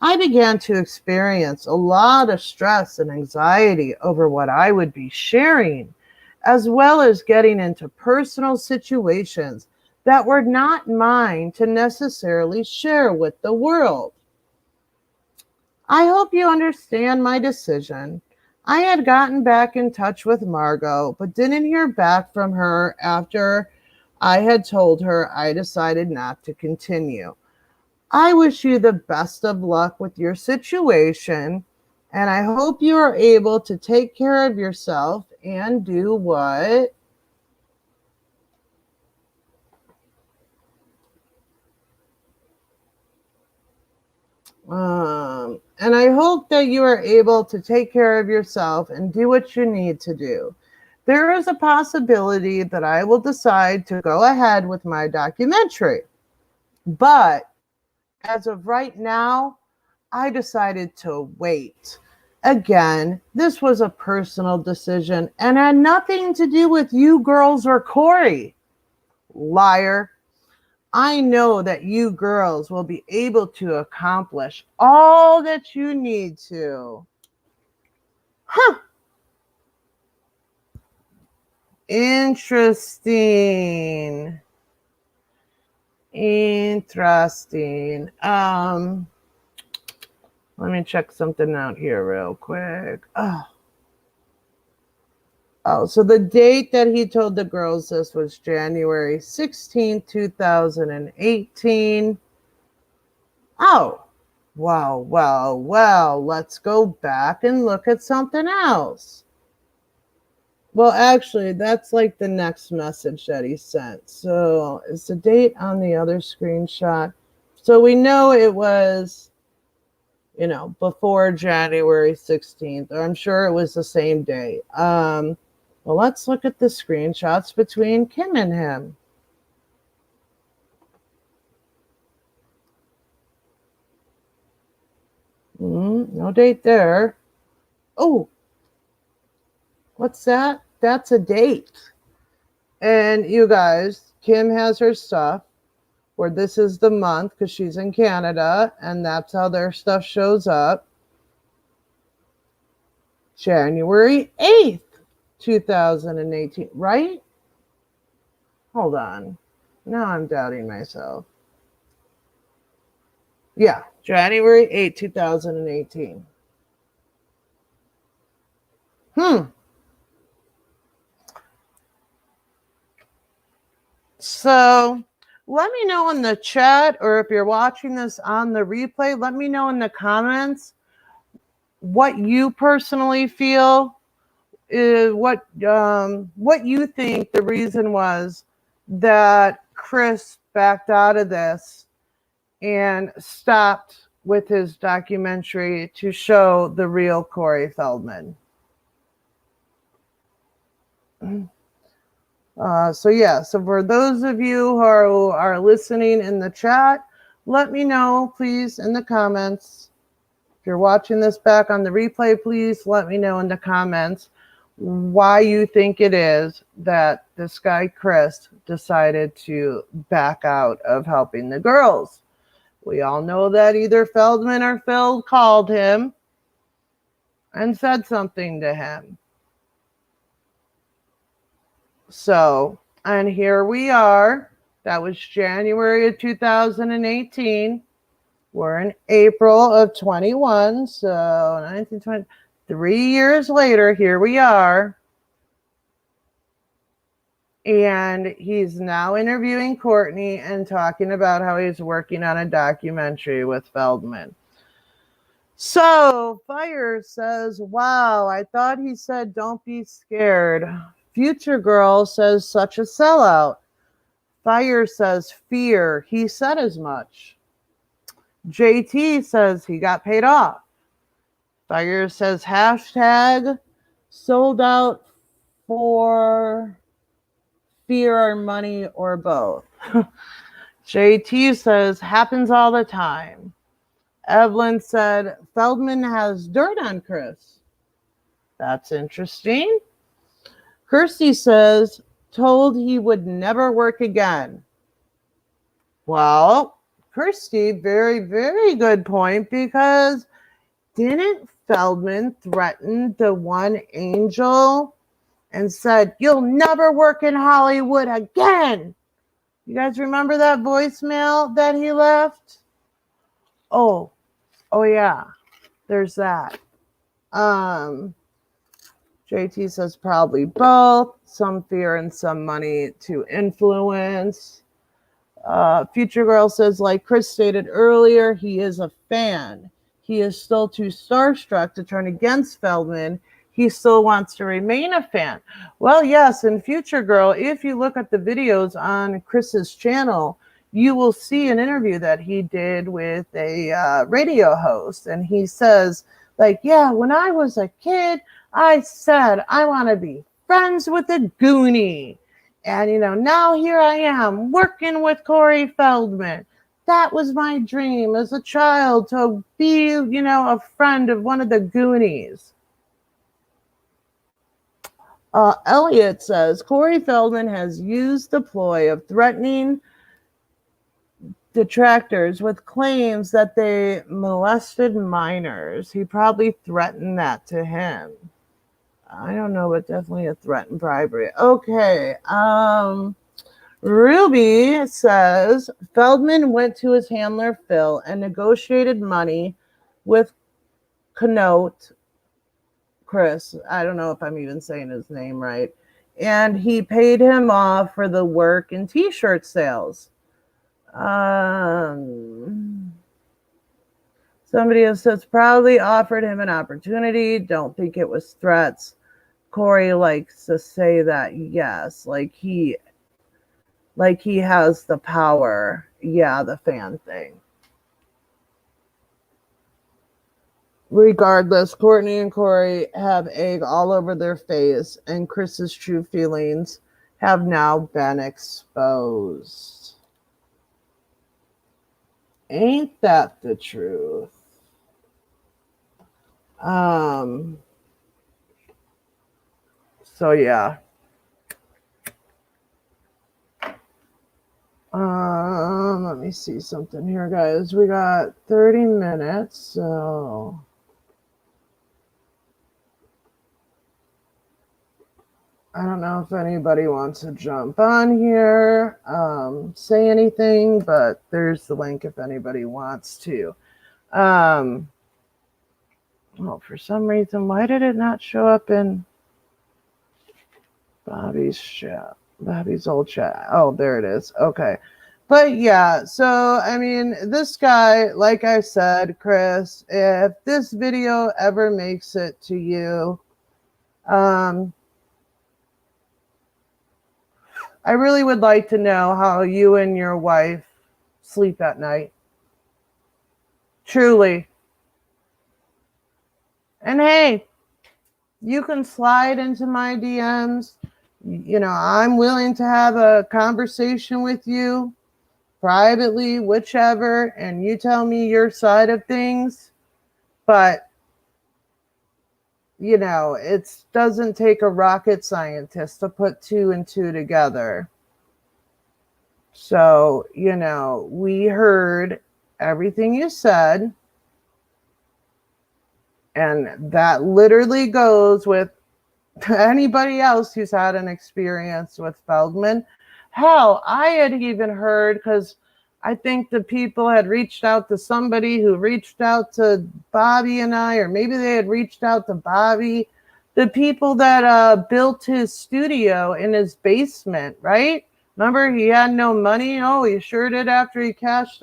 [SPEAKER 1] I began to experience a lot of stress and anxiety over what I would be sharing, as well as getting into personal situations that were not mine to necessarily share with the world. I hope you understand my decision. I had gotten back in touch with Margot, but didn't hear back from her after I had told her I decided not to continue. I wish you the best of luck with your situation, and I hope you are able to take care of yourself and do what? And I hope that you are able to take care of yourself and do what you need to do. There is a possibility that I will decide to go ahead with my documentary. But as of right now, I decided to wait. Again, this was a personal decision and had nothing to do with you girls or Corey. Liar. I know that you girls will be able to accomplish all that you need to. Huh. Interesting. Let me check something out here real quick. Oh, so the date that he told the girls this was January 16, 2018. Oh, well, let's go back and look at something else. Well, actually, that's like the next message that he sent. So is the date on the other screenshot? So we know it was, before January 16th, or I'm sure it was the same day. Well, let's look at the screenshots between Kim and him. No date there. Oh, what's that? That's a date. And you guys, Kim has her stuff where this is the month because she's in Canada, and that's how their stuff shows up. January 8th, 2018, right? Hold on. Now I'm doubting myself. Yeah, January 8, 2018. So let me know in the chat, or if you're watching this on the replay, let me know in the comments what you personally feel is what you think the reason was that Chris backed out of this and stopped with his documentary to show the real Corey Feldman. So for those of you who are listening in the chat, let me know, please, in the comments. If you're watching this back on the replay, please let me know in the comments why you think it is that this guy, Chris, decided to back out of helping the girls. We all know that either Feldman or Phil called him and said something to him. So, and here we are. That was January of 2018. We're in April of 21. So 1920, 3 years later, here we are. And he's now interviewing Courtney and talking about how he's working on a documentary with Feldman. So Fire says, wow, I thought he said don't be scared. Future Girl says such a sellout. Fire says fear. He said as much. JT says he got paid off. Fire says hashtag sold out for fear or money or both. JT says happens all the time. Evelyn said Feldman has dirt on Chris. That's interesting. Kirsty says told he would never work again. Well, Kirsty, very, very good point, because didn't Feldman threaten the one Angel and said, you'll never work in Hollywood again? You guys remember that voicemail that he left? Oh yeah, there's that. JT says probably both, some fear and some money to influence. Future Girl says, like Chris stated earlier, he is a fan. He is still too starstruck to turn against Feldman. He still wants to remain a fan. Well, yes, and Future Girl, if you look at the videos on Chris's channel, you will see an interview that he did with a radio host. And he says, like, yeah, when I was a kid, I said, I want to be friends with a Goonie. And, now here I am working with Corey Feldman. That was my dream as a child, to be, a friend of one of the Goonies. Elliot says, Corey Feldman has used the ploy of threatening detractors with claims that they molested minors. He probably threatened that to him. I don't know, but definitely a threat and bribery. Okay. Ruby says Feldman went to his handler Phil and negotiated money with Connote Chris. I don't know if I'm even saying his name right. And he paid him off for the work and t-shirt sales. Somebody else says probably offered him an opportunity. Don't think it was threats. Corey likes to say that, yes, like he has the power. Yeah, the fan thing. Regardless, Courtney and Corey have egg all over their face, and Chris's true feelings have now been exposed. Ain't that the truth? So yeah. Let me see something here, guys. We got 30 minutes, so I don't know if anybody wants to jump on here, say anything, but there's the link if anybody wants to. Oh, for some reason, why did it not show up in Bobby's chat? Bobby's old chat. Oh, there it is. Okay. But yeah, so I mean, this guy, like I said, Chris, if this video ever makes it to you, I really would like to know how you and your wife sleep at night. Truly. And hey, you can slide into my DMs. You know, I'm willing to have a conversation with you privately, whichever, and you tell me your side of things. But, you know, it doesn't take a rocket scientist to put 2 and 2 together. So, you know, we heard everything you said. And that literally goes with anybody else who's had an experience with Feldman. Hell, I had even heard, because I think the people had reached out to somebody who reached out to Bobby and I, or maybe they had reached out to Bobby, the people that built his studio in his basement, right? Remember, he had no money. Oh, he sure did after he closed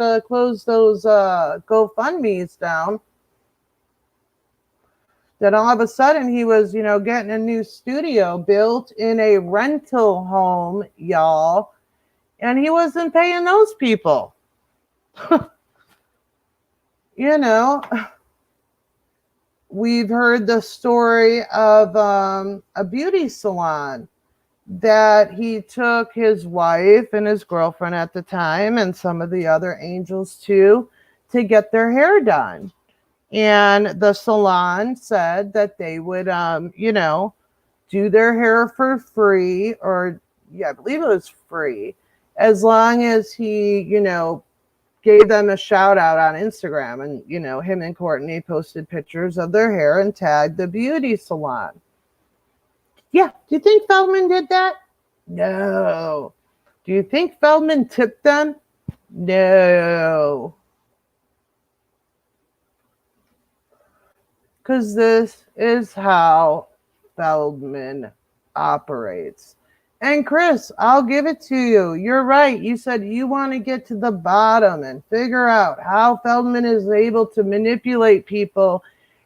[SPEAKER 1] those GoFundMe's down. Then all of a sudden he was, you know, getting a new studio built in a rental home, y'all. And he wasn't paying those people. You know, we've heard the story of a beauty salon that he took his wife and his girlfriend at the time and some of the other angels too to get their hair done. And the salon said that they would, you know, do their hair for free, or yeah, I believe it was free, as long as he, you know, gave them a shout out on Instagram. And, you know, him and Courtney posted pictures of their hair and tagged the beauty salon. Yeah. Do you think Feldman did that? No. Do you think Feldman tipped them? No. Because this is how Feldman operates. And Chris, I'll give it to you. You're right. You said you want to get to the bottom and figure out how Feldman is able to manipulate people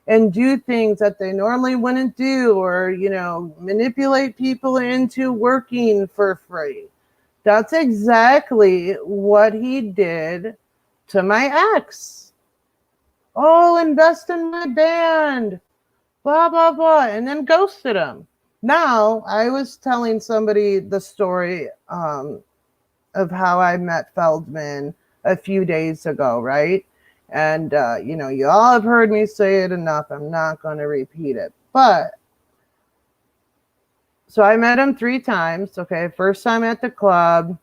[SPEAKER 1] and do things that they normally wouldn't do, or, you know, manipulate people into working for free. That's exactly what he did to my ex. Oh, invest in my band, blah, blah, blah, and then ghosted him. Now, I was telling somebody the story of how I met Feldman a few days ago, right? And, you know, you all have heard me say it enough. I'm not going to repeat it. But, so I met him 3 times, okay? First time at the club,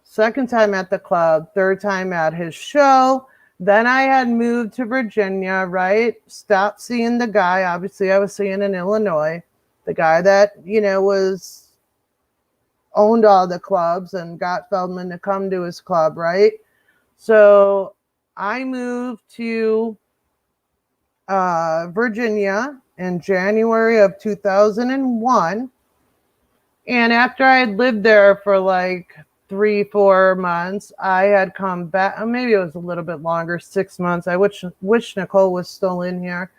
[SPEAKER 1] second time at the club, third time at his show. Then I had moved to Virginia, right? Stopped seeing the guy. Obviously, I was seeing in Illinois. The guy that, you know, owned all the clubs and got Feldman to come to his club, right? So I moved to Virginia in January of 2001. And after I had lived there for like 3-4 months, I had come back. Maybe it was a little bit longer, 6 months. I wish Nicole was still in here.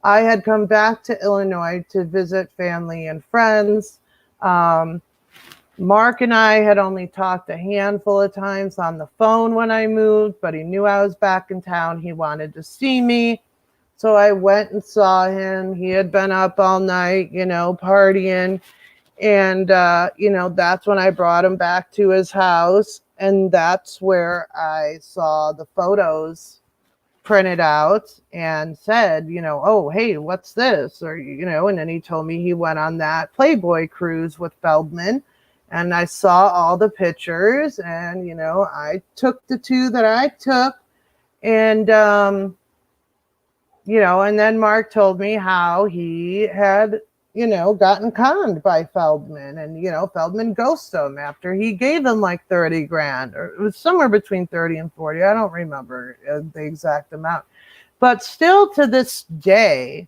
[SPEAKER 1] I had come back to Illinois to visit family and friends. Mark and I had only talked a handful of times on the phone when I moved, but he knew I was back in town. He wanted to see me. So I went and saw him. He had been up all night, you know, partying. And, you know, that's when I brought him back to his house. And that's where I saw the photos printed out and said, you know, oh, hey, what's this? Or, you know, and then he told me he went on that Playboy cruise with Feldman. And I saw all the pictures, and, you know, I took the 2 that I took. And, you know, and then Mark told me how he had gotten conned by Feldman, and Feldman ghosted him after he gave him like 30 grand, or it was somewhere between 30 and 40. I don't remember the exact amount, but still to this day,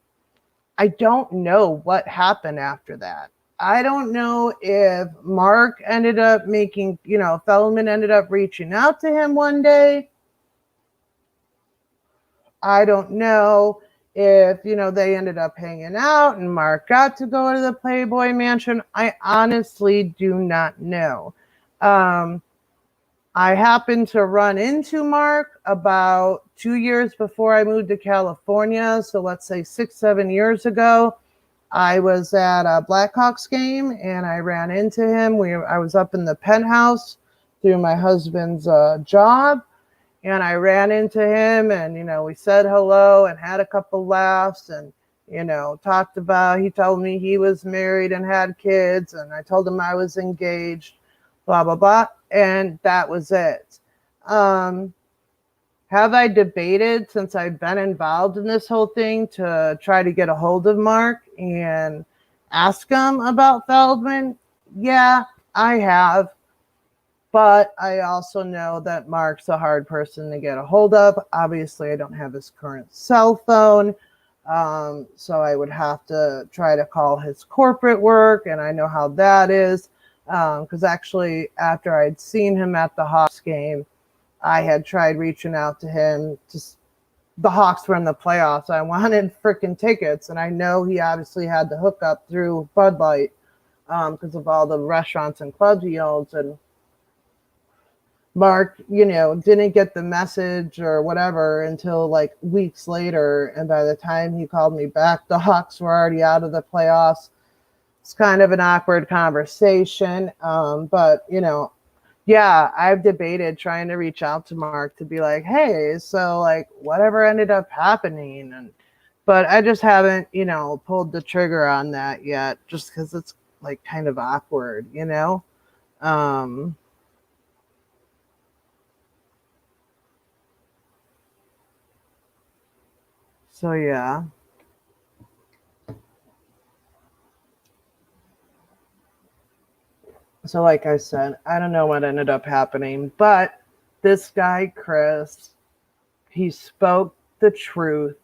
[SPEAKER 1] I don't know what happened after that. I don't know if Mark ended up making, Feldman ended up reaching out to him one day. I don't know if, they ended up hanging out and Mark got to go to the Playboy Mansion. I honestly do not know. I happened to run into Mark about 2 years before I moved to California. So let's say 6-7 years ago. I was at a Blackhawks game and I ran into him. I was up in the penthouse through my husband's job. And I ran into him and, we said hello and had a couple laughs and, talked about, he told me he was married and had kids. And I told him I was engaged, blah, blah, blah. And that was it. Have I debated since I've been involved in this whole thing to try to get a hold of Mark and ask him about Feldman? Yeah, I have. But I also know that Mark's a hard person to get a hold of. Obviously, I don't have his current cell phone. So I would have to try to call his corporate work. And I know how that is. Because actually, after I'd seen him at the Hawks game, I had tried reaching out to him. The Hawks were in the playoffs. I wanted freaking tickets. And I know he obviously had the hookup through Bud Light because of all the restaurants and clubs he owns. And Mark, didn't get the message or whatever until like weeks later. And by the time he called me back, the Hawks were already out of the playoffs. It's kind of an awkward conversation. But, yeah, I've debated trying to reach out to Mark to be like, hey, so like whatever ended up happening. But I just haven't, pulled the trigger on that yet, just because it's like kind of awkward, So yeah. So like I said, I don't know what ended up happening, but this guy, Chris, he spoke the truth,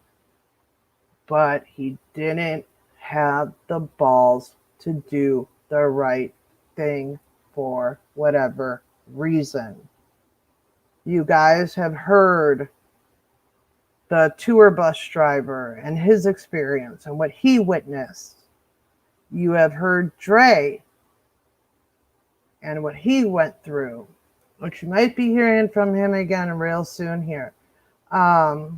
[SPEAKER 1] but he didn't have the balls to do the right thing for whatever reason. You guys have heard the tour bus driver and his experience and what he witnessed. You have heard Dre and what he went through, which you might be hearing from him again real soon here. But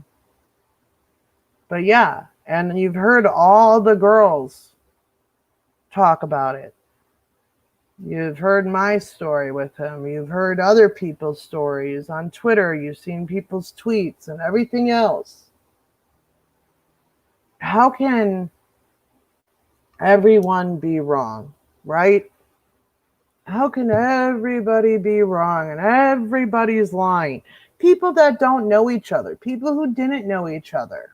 [SPEAKER 1] yeah, and you've heard all the girls talk about it. You've heard my story with him. You've heard other people's stories on Twitter. You've seen people's tweets and everything else. How can everyone be wrong, right? How can everybody be wrong and everybody's lying? People that don't know each other, people who didn't know each other.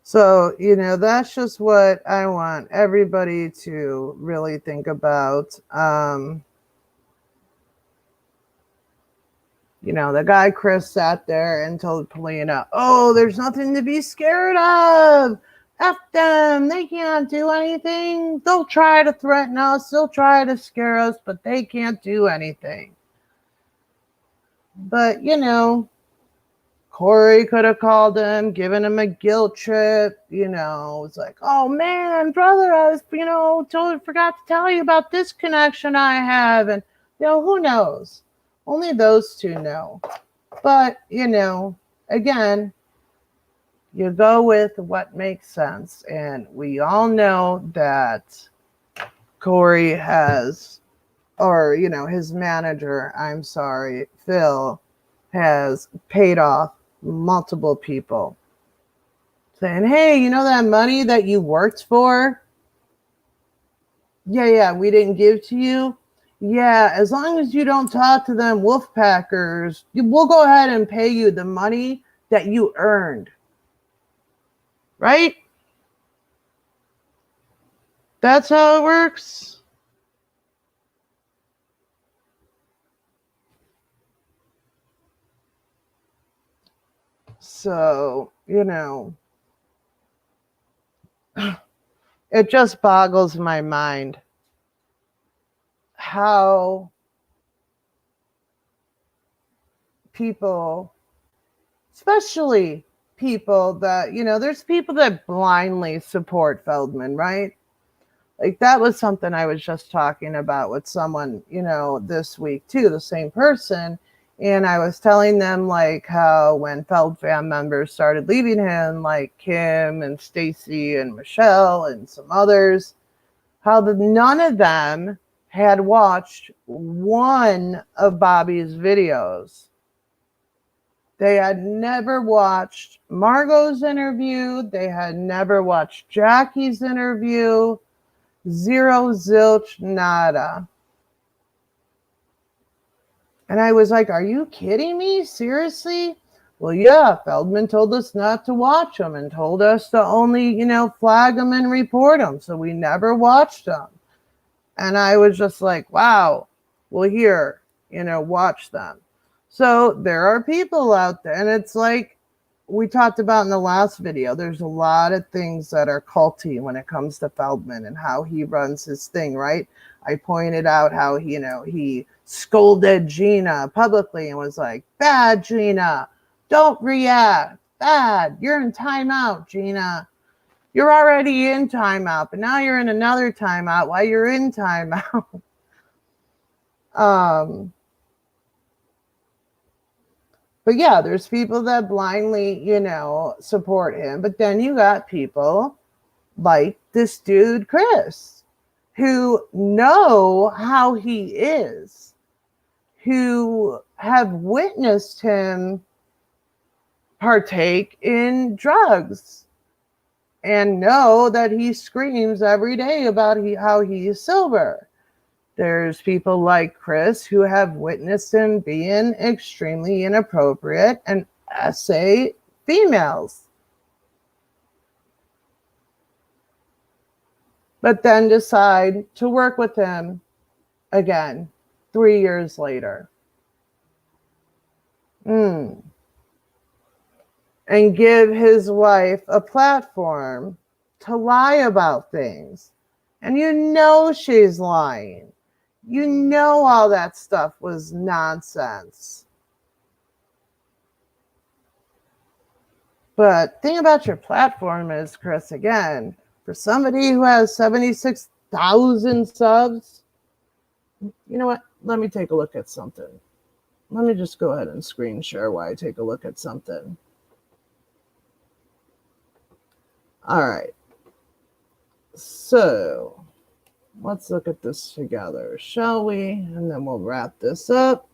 [SPEAKER 1] So, that's just what I want everybody to really think about. The guy Chris sat there and told Polina, oh, there's nothing to be scared of. F them. They can't do anything. They'll try to threaten us. They'll try to scare us, but they can't do anything. But, Corey could have called him, given him a guilt trip. It's like, oh man, brother, I was, totally forgot to tell you about this connection I have. And, who knows? Only those two know. But, again, you go with what makes sense. And we all know that Corey has, or, his manager, Phil, has paid off multiple people. Saying, hey, that money that you worked for? Yeah, we didn't give to you. Yeah, as long as you don't talk to them Wolfpackers, we'll go ahead and pay you the money that you earned. Right? That's how it works. So, it just boggles my mind how people, especially people that, there's people that blindly support Feldman, right? Like that was something I was just talking about with someone, this week too, the same person. And I was telling them like how when Feldman members started leaving him, like Kim and Stacy and Michelle and some others, how none of them had watched one of Bobby's videos. They had never watched Margot's interview. They had never watched Jackie's interview. Zero, zilch, nada. And I was like, are you kidding me? Seriously? Well, yeah, Feldman told us not to watch them and told us to only, flag them and report them. So we never watched them. And I was just like, wow, well, here, watch them. So there are people out there. And it's like we talked about in the last video, there's a lot of things that are culty when it comes to Feldman and how he runs his thing, right? I pointed out how, he scolded Gina publicly and was like, bad, Gina, don't react. Bad, you're in timeout, Gina. You're already in timeout, but now you're in another timeout while you're in timeout. But yeah, there's people that blindly, support him. But then you got people like this dude, Chris, who know how he is, who have witnessed him partake in drugs and know that he screams every day about how he is sober. There's people like Chris who have witnessed him being extremely inappropriate and essay females. But then decide to work with him again 3 years later. And give his wife a platform to lie about things. And she's lying. All that stuff was nonsense. But thing about your platform is, Chris, again, for somebody who has 76,000 subs, you know what? Let me take a look at something. Let me just go ahead and screen share while I take a look at something. All right. So let's look at this together, shall we? And then we'll wrap this up.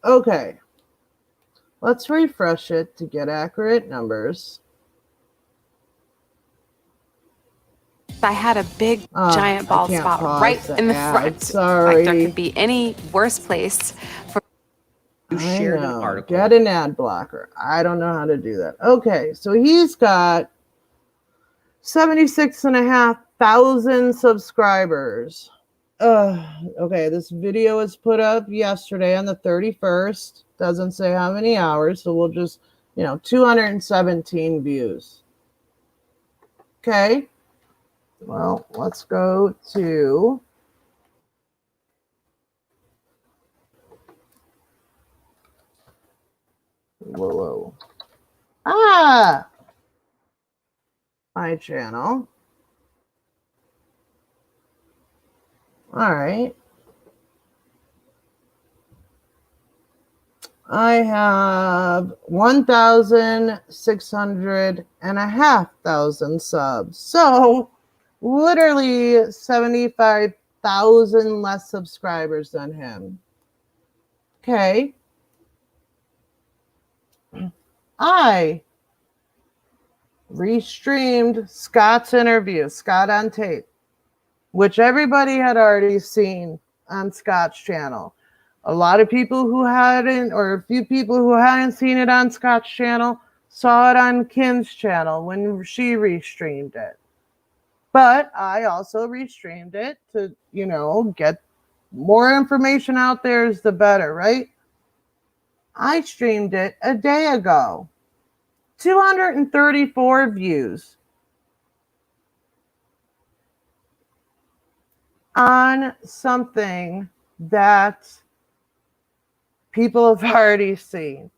[SPEAKER 1] Okay. Let's refresh it to get accurate numbers.
[SPEAKER 5] I had a big, giant bald spot right in the front.
[SPEAKER 1] Sorry.
[SPEAKER 5] Like there could be any worse place for.
[SPEAKER 2] You shared an article.
[SPEAKER 1] Get an ad blocker. I don't know how to do that. Okay, so he's got 76,500 subscribers. Okay, this video was put up yesterday on the 31st. Doesn't say how many hours, so we'll just, 217 views. Okay. Well, let's go to whoa. My channel. All right. I have 1,600 subs. So literally 75,000 less subscribers than him. Okay. restreamed Scott's interview, Scott on Tape, which everybody had already seen on Scott's channel. A lot of people who hadn't, or a few people who hadn't seen it on Scott's channel, saw it on Kim's channel when she restreamed it. But I also restreamed it to, get more information out there is the better, right? I streamed it a day ago. 234 views on something that people have already seen.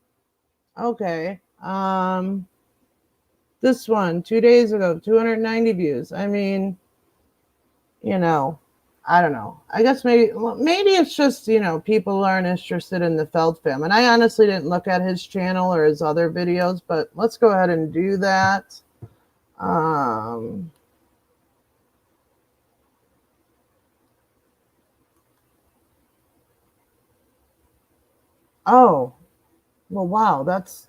[SPEAKER 1] Okay. This one, 2 days ago, 290 views. I mean, I don't know. I guess maybe it's just, people aren't interested in the Feld fam. And I honestly didn't look at his channel or his other videos, but let's go ahead and do that. Oh, well, wow.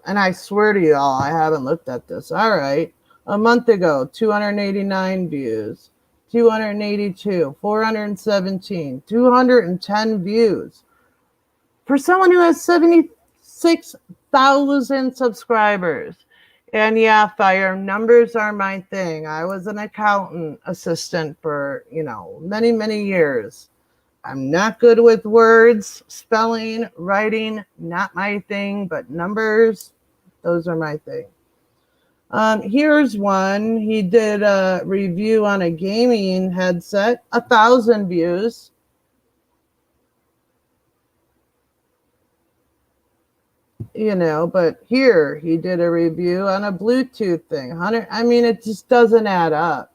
[SPEAKER 1] And I swear to y'all, I haven't looked at this. All right. A month ago, 289 views. 282, 417, 210 views. For someone who has 76,000 subscribers. And yeah, fire, numbers are my thing. I was an accountant assistant for, many, many years. I'm not good with words, spelling, writing, not my thing, but numbers, those are my thing. Here's one. He did a review on a gaming headset, 1,000 views. But here he did a review on a Bluetooth thing. 100. I mean, it just doesn't add up.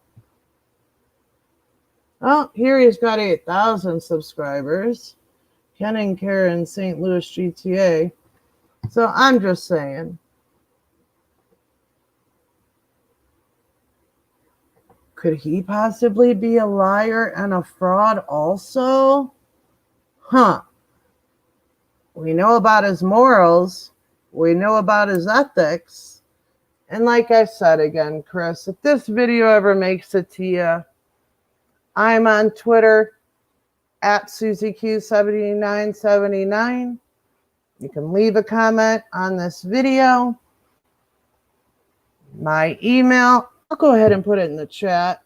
[SPEAKER 1] Oh, here he's got 8,000 subscribers. Ken and Karen, St. Louis GTA. So I'm just saying. Could he possibly be a liar and a fraud also? Huh. We know about his morals. We know about his ethics. And like I said again, Chris, if this video ever makes it to you, I'm on Twitter at SusieQ7979. You can leave a comment on this video. My email, I'll go ahead and put it in the chat.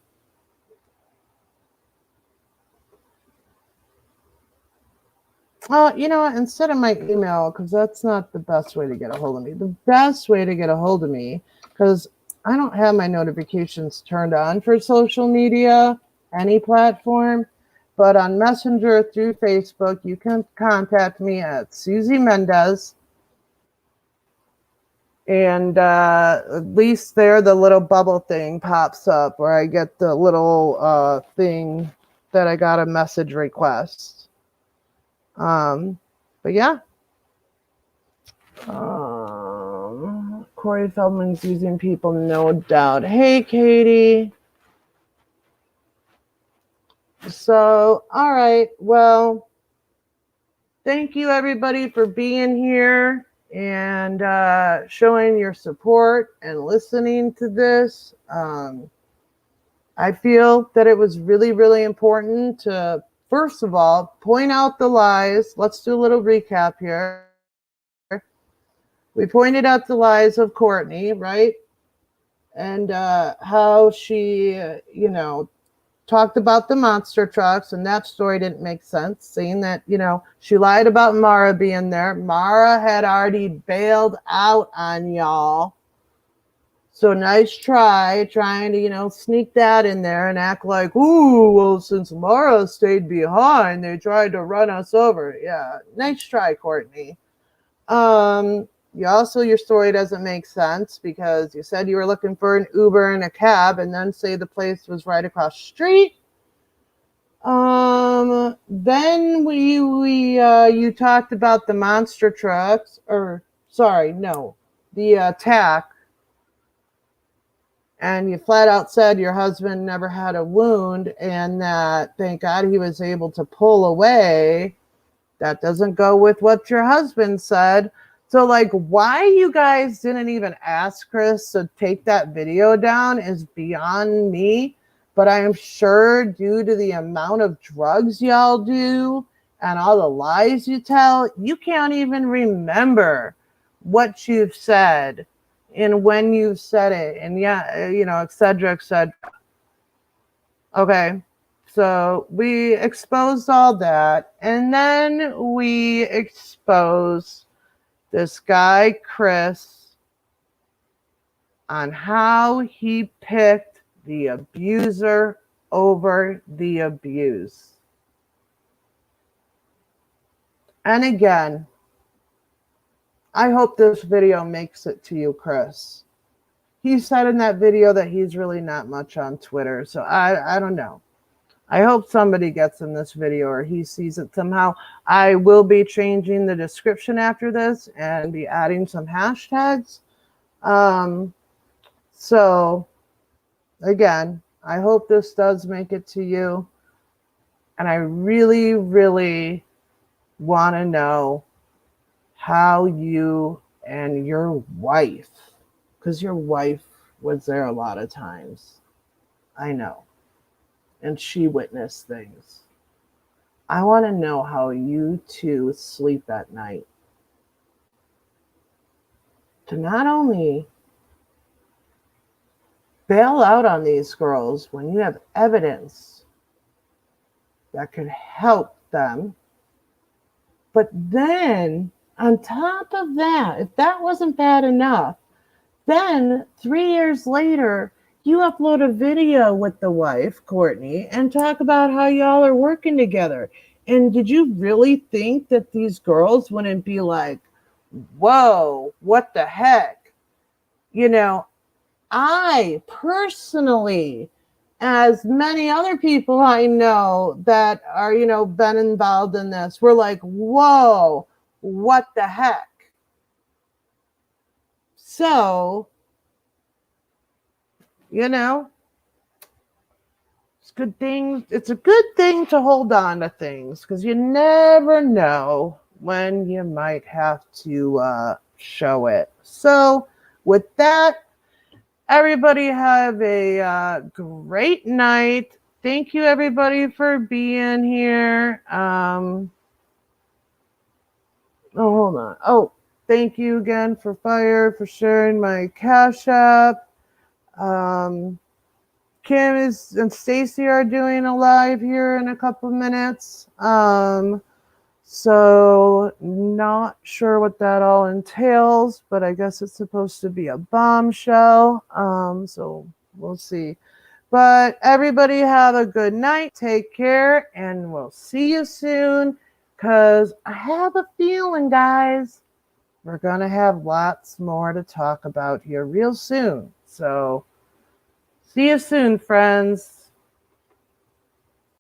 [SPEAKER 1] You know what? Instead of my email, because that's not the best way to get a hold of me. The best way to get a hold of me, because I don't have my notifications turned on for social media, any platform, but on Messenger through Facebook, you can contact me at Susie Mendez. And at least there, the little bubble thing pops up where I get the little thing that I got a message request. But yeah. Corey Feldman's using people, no doubt. Hey, Katie. So, all right. Well, thank you, everybody, for being here and showing your support and listening to this. I feel that it was really, really important to, first of all, point out the lies. Let's do a little recap here. We pointed out the lies of Courtney, right? And how she, talked about the monster trucks, and that story didn't make sense, saying that, she lied about Mara being there. Mara had already bailed out on y'all. So nice trying to, sneak that in there and act like, ooh, well, since Mara stayed behind, they tried to run us over. Yeah, nice try, Courtney. Your story doesn't make sense because you said you were looking for an Uber and a cab and then say the place was right across the street. Then you talked about the monster trucks, the attack. And you flat out said your husband never had a wound and that, thank God, he was able to pull away. That doesn't go with what your husband said. So, like, why you guys didn't even ask Chris to take that video down is beyond me. But I am sure due to the amount of drugs y'all do and all the lies you tell, you can't even remember what you've said and when you've said it. And yeah, you know, et cetera, et cetera. Okay. So we exposed all that. And then we exposed this guy, Chris, on how he picked the abuser over the abuse. And again, I hope this video makes it to you, Chris. He said in that video that he's really not much on Twitter, so I don't know. I hope somebody gets in this video or he sees it somehow. I will be changing the description after this and be adding some hashtags. So, again, I hope this does make it to you. And I really, really want to know how you and your wife, because your wife was there a lot of times. I know. And she witnessed things. I want to know how you two sleep at night. To not only bail out on these girls when you have evidence that could help them, but then on top of that, if that wasn't bad enough, then 3 years later, you upload a video with the wife, Courtney, and talk about how y'all are working together. And did you really think that these girls wouldn't be like, whoa, what the heck? You know, I personally, as many other people I know that are, you know, been involved in this, were like, whoa, what the heck? So, you know, it's a good thing to hold on to things because you never know when you might have to show it. So with that, everybody have a great night. Thank you everybody for being here. Oh, hold on. Oh, thank you again for Fire for sharing my Cash App. Kim and Stacy are doing a live here in a couple minutes. So not sure what that all entails, but I guess it's supposed to be a bombshell. So we'll see. But everybody have a good night. Take care, and we'll see you soon. Because I have a feeling, guys, we're going to have lots more to talk about here real soon. So see you soon, friends.